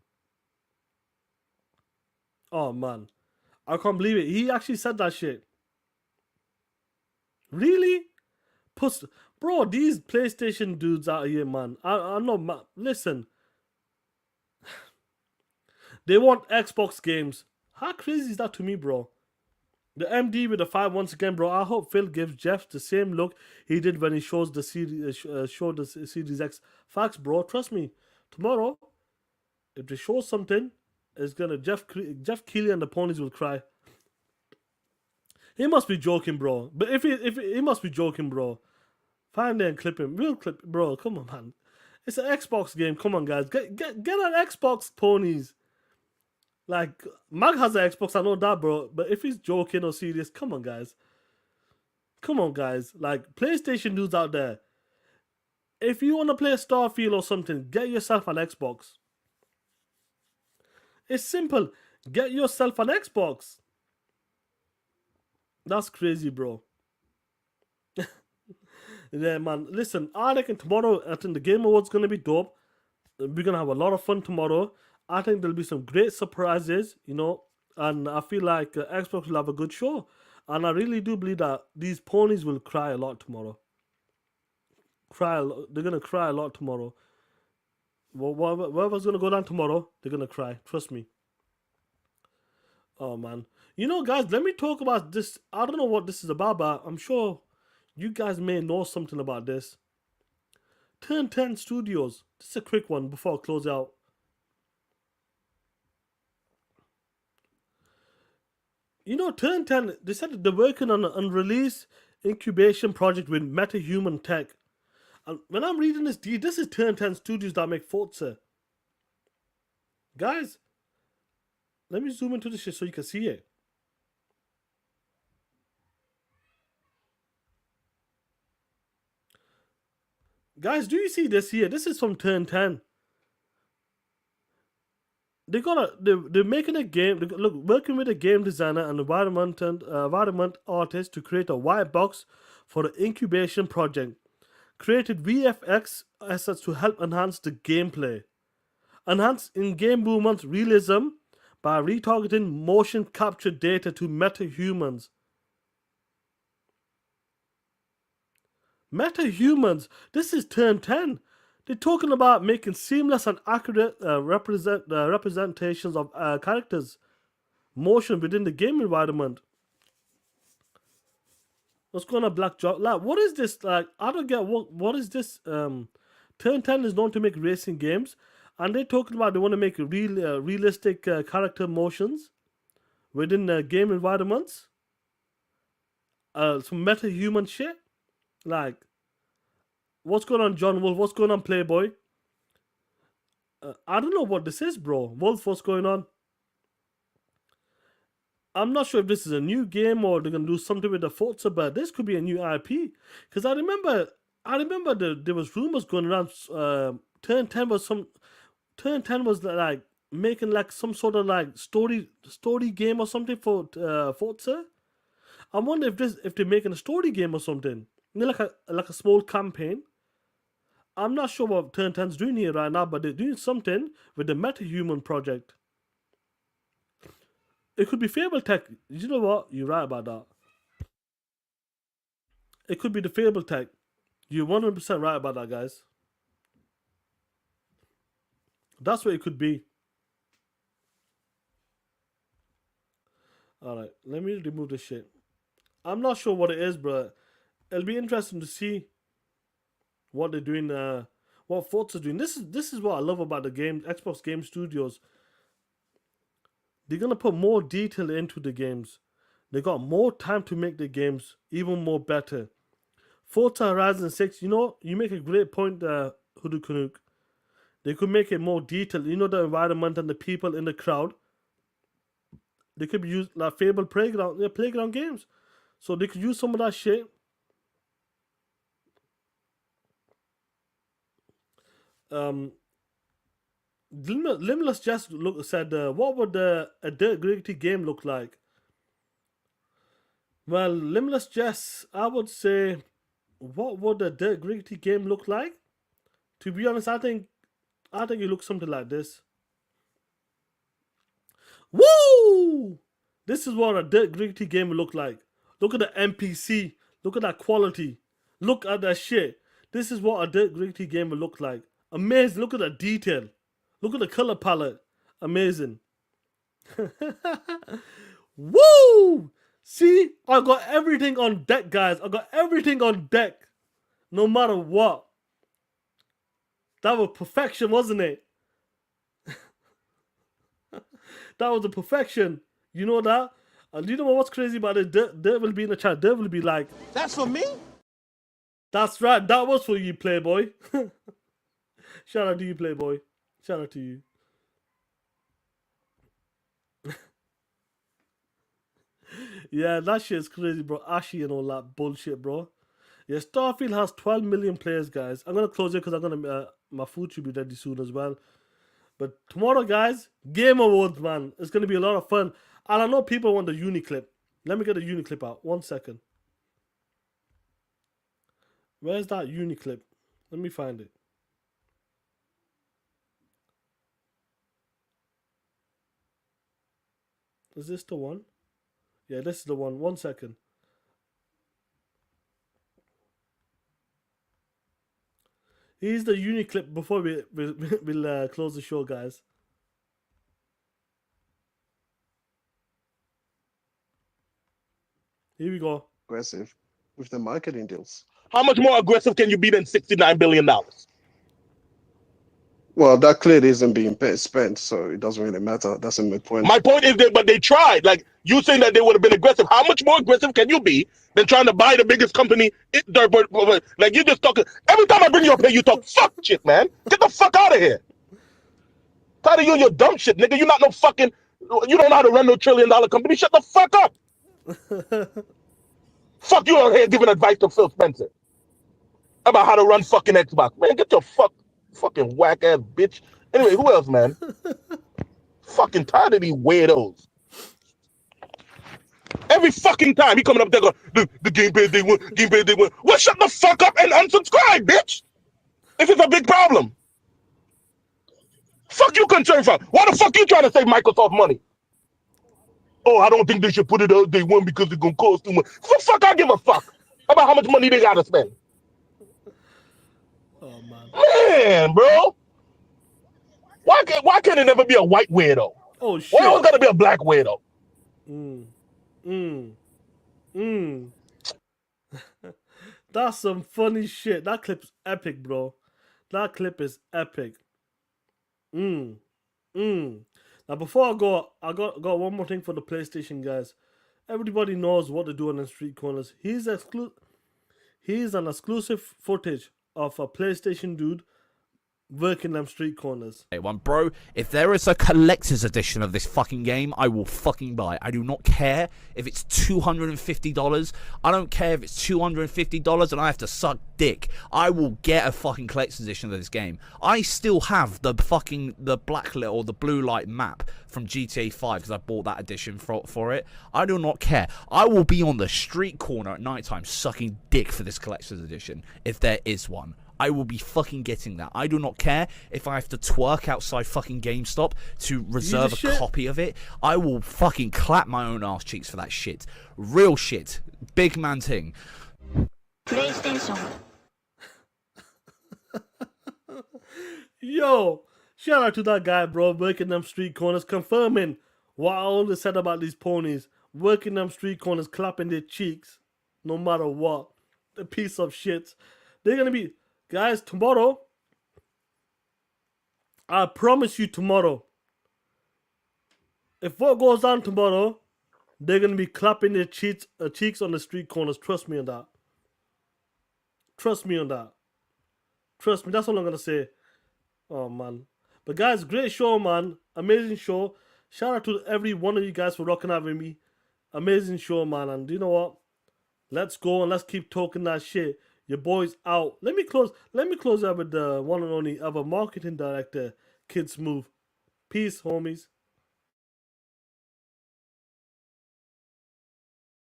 Oh man. I can't believe it. He actually said that shit. Really? Bro, these PlayStation dudes out here, man. I know, man. Listen. They want Xbox games. How crazy is that to me, bro? The MD with the 5 once again, bro. I hope Phil gives Jeff the same look he did when he showed the Series X. Facts, bro. Trust me. Tomorrow, if they show something, it's gonna Jeff Keighley and the ponies will cry. He must be joking, bro. But if he must be joking, bro. Find it and clip him. Real clip, bro. Come on, man. It's an Xbox game. Come on, guys. Get an Xbox, ponies. Like, Mag has an Xbox, I know that, bro. But if he's joking or serious, come on, guys. Come on, guys. Like, PlayStation dudes out there. If you want to play Starfield or something, get yourself an Xbox. It's simple. Get yourself an Xbox. That's crazy, bro. Yeah, man. Listen, I reckon tomorrow, I think the Game Awards going to be dope. We're going to have a lot of fun tomorrow. I think there'll be some great surprises, you know. And I feel like Xbox will have a good show. And I really do believe that these ponies will cry a lot tomorrow. They're going to cry a lot tomorrow. Whoever's going to go down tomorrow, they're going to cry. Trust me. Oh, man. You know, guys, let me talk about this. I don't know what this is about, but I'm sure you guys may know something about this. Turn 10 Studios. Just a quick one before I close out. You know, Turn 10, they said they're working on an unreleased incubation project with MetaHuman Tech. And when I'm reading this, this is Turn 10 Studios that make Forza. Guys, let me zoom into this shit so you can see it. Guys, do you see this here? This is from Turn 10. They're making a game. Look, working with a game designer and environment artist to create a white box for the incubation project. Created VFX assets to help enhance the gameplay. Enhance in-game movement realism by retargeting motion capture data to metahumans. Metahumans. This is Turn 10. They're talking about making seamless and accurate representations of characters' motion within the game environment. What's going on, Black Jock? Like, what is this? Like, I don't get what is this? Turn 10 is known to make racing games, and they're talking about they want to make realistic character motions within game environments. Some meta-human shit. Like, what's going on, John Wolf? What's going on, Playboy? I don't know what this is, bro. Wolf, what's going on? I'm not sure if this is a new game or they're gonna do something with the Forza, but this could be a new IP. Because I remember there was rumors going around. Turn 10 was like making like some sort of like story game or something for Forza. I wonder if they're making a story game or something. You know, like a small campaign. I'm not sure what Turn 10's doing here right now, but they're doing something with the MetaHuman project. It could be Fable Tech. You know what? You're right about that. It could be the Fable Tech. You're 100% right about that, guys. That's what it could be. Alright, let me remove this shit. I'm not sure what it is, but it'll be interesting to see what they're doing, what Forza's doing. This is what I love about the game, Xbox Game Studios. They're gonna put more detail into the games. They got more time to make the games even more better. Forza Horizon 6, you know, you make a great point, Hoodoo Canuck. They could make it more detailed. You know, the environment and the people in the crowd. They could be used like Fable playground games. So they could use some of that shit. Limitless just said, what would a Dirt Gritty game look like? Well, Limitless Jess, I would say, what would a Dirt Gritty game look like? To be honest, I think it looks something like this. Woo! This is what a Dirt Gritty game would look like. Look at the NPC. Look at that quality. Look at that shit. This is what a Dirt Gritty game would look like. Amazing. Look at the detail. Look at the color palette. Amazing. Woo! See, I got everything on deck, guys. I got everything on deck. No matter what. That was perfection, wasn't it? That was a perfection. You know that? And do you know what's crazy about it? There will be in the chat. There will be like, That's for me? that's right. That was for you, Playboy. Shout out to you, Playboy. Shout out to you. Yeah, that shit's crazy, bro. Ashy and all that bullshit, bro. Yeah, Starfield has 12 million players, guys. I'm gonna close it because I'm gonna my food should be ready soon as well. But tomorrow, guys, Game Awards, man. It's gonna be a lot of fun. And I know people want the uni clip. Let me get the uni clip out. 1 second. Where's that uni clip? Let me find it. Is this the one? Yeah, this is the one. 1 second. Here's the uni clip before we'll close the show, guys. Here we go. Aggressive with the marketing deals. How much more aggressive can you be than $69 billion? Well, that clearly isn't being spent, so it doesn't really matter. That's a moot point. My point is that, but they tried. Like, you saying that they would have been aggressive. How much more aggressive can you be than trying to buy the biggest company? Like, you just talking. Every time I bring you up here, you talk fuck shit, man. Get the fuck out of here. Tired of you and your dumb shit, nigga. You're not no fucking, you don't know how to run no $1 trillion company. Shut the fuck up. Fuck you out here giving advice to Phil Spencer about how to run fucking Xbox. Man, get your fucking whack ass bitch. Anyway, who else, man? Fucking tired of these weirdos. Every fucking time he coming up there going, the Game Pass they win, Game Pass they win. Well, shut the fuck up and unsubscribe, bitch. If it's a big problem. Fuck you concerned for. Why the fuck you trying to save Microsoft money? Oh, I don't think they should put it out day one because it's gonna cost too much. The fuck I give a fuck about how much money they gotta spend. Oh man. Man, bro. Why can't it never be a white weirdo? Oh shit. Why always gotta be a black weirdo? That's some funny shit. That clip's epic, bro. That clip is epic. Now before I go, I got one more thing for the PlayStation guys. Everybody knows what to do on the street corners. He's an exclusive footage of a PlayStation dude working them street corners. One, bro, if there is a collector's edition of this fucking game, I will fucking buy. I do not care if it's $250. I don't care if it's $250 and I have to suck dick. I will get a fucking collector's edition of this game. I still have the black light or the blue light map from GTA 5 because I bought that edition for it. I do not care. I will be on the street corner at nighttime sucking dick for this collector's edition if there is one. I will be fucking getting that. I do not care if I have to twerk outside fucking GameStop to reserve a copy of it. I will fucking clap my own ass cheeks for that shit. Real shit. Big man thing. PlayStation. Yo, shout out to that guy, bro, working them street corners, confirming what I always said about these ponies. Working them street corners, clapping their cheeks, no matter what. The piece of shit. They're gonna be... Guys, tomorrow, I promise you tomorrow, if what goes on tomorrow, they're going to be clapping their cheeks on the street corners. Trust me on that. Trust me on that. Trust me, that's all I'm going to say. Oh, man. But guys, great show, man. Amazing show. Shout out to every one of you guys for rocking out with me. Amazing show, man. And you know what? Let's go and let's keep talking that shit. Your boy's out. Let me close out with the one and only other marketing director, Kid Smooth. Peace, homies.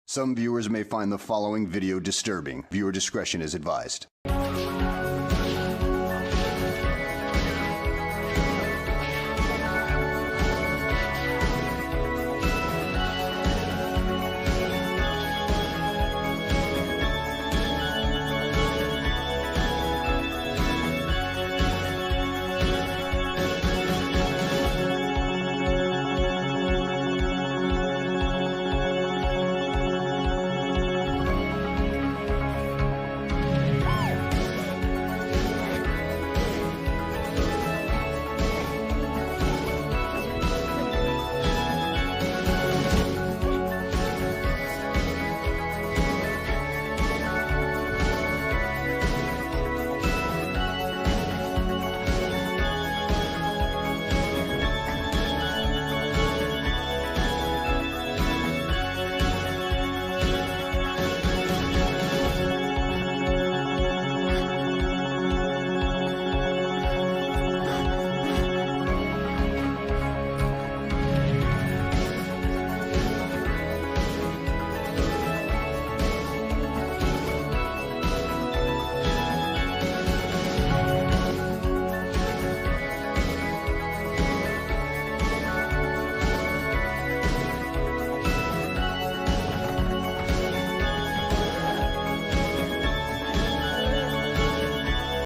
Some viewers may find the following video disturbing. Viewer discretion is advised.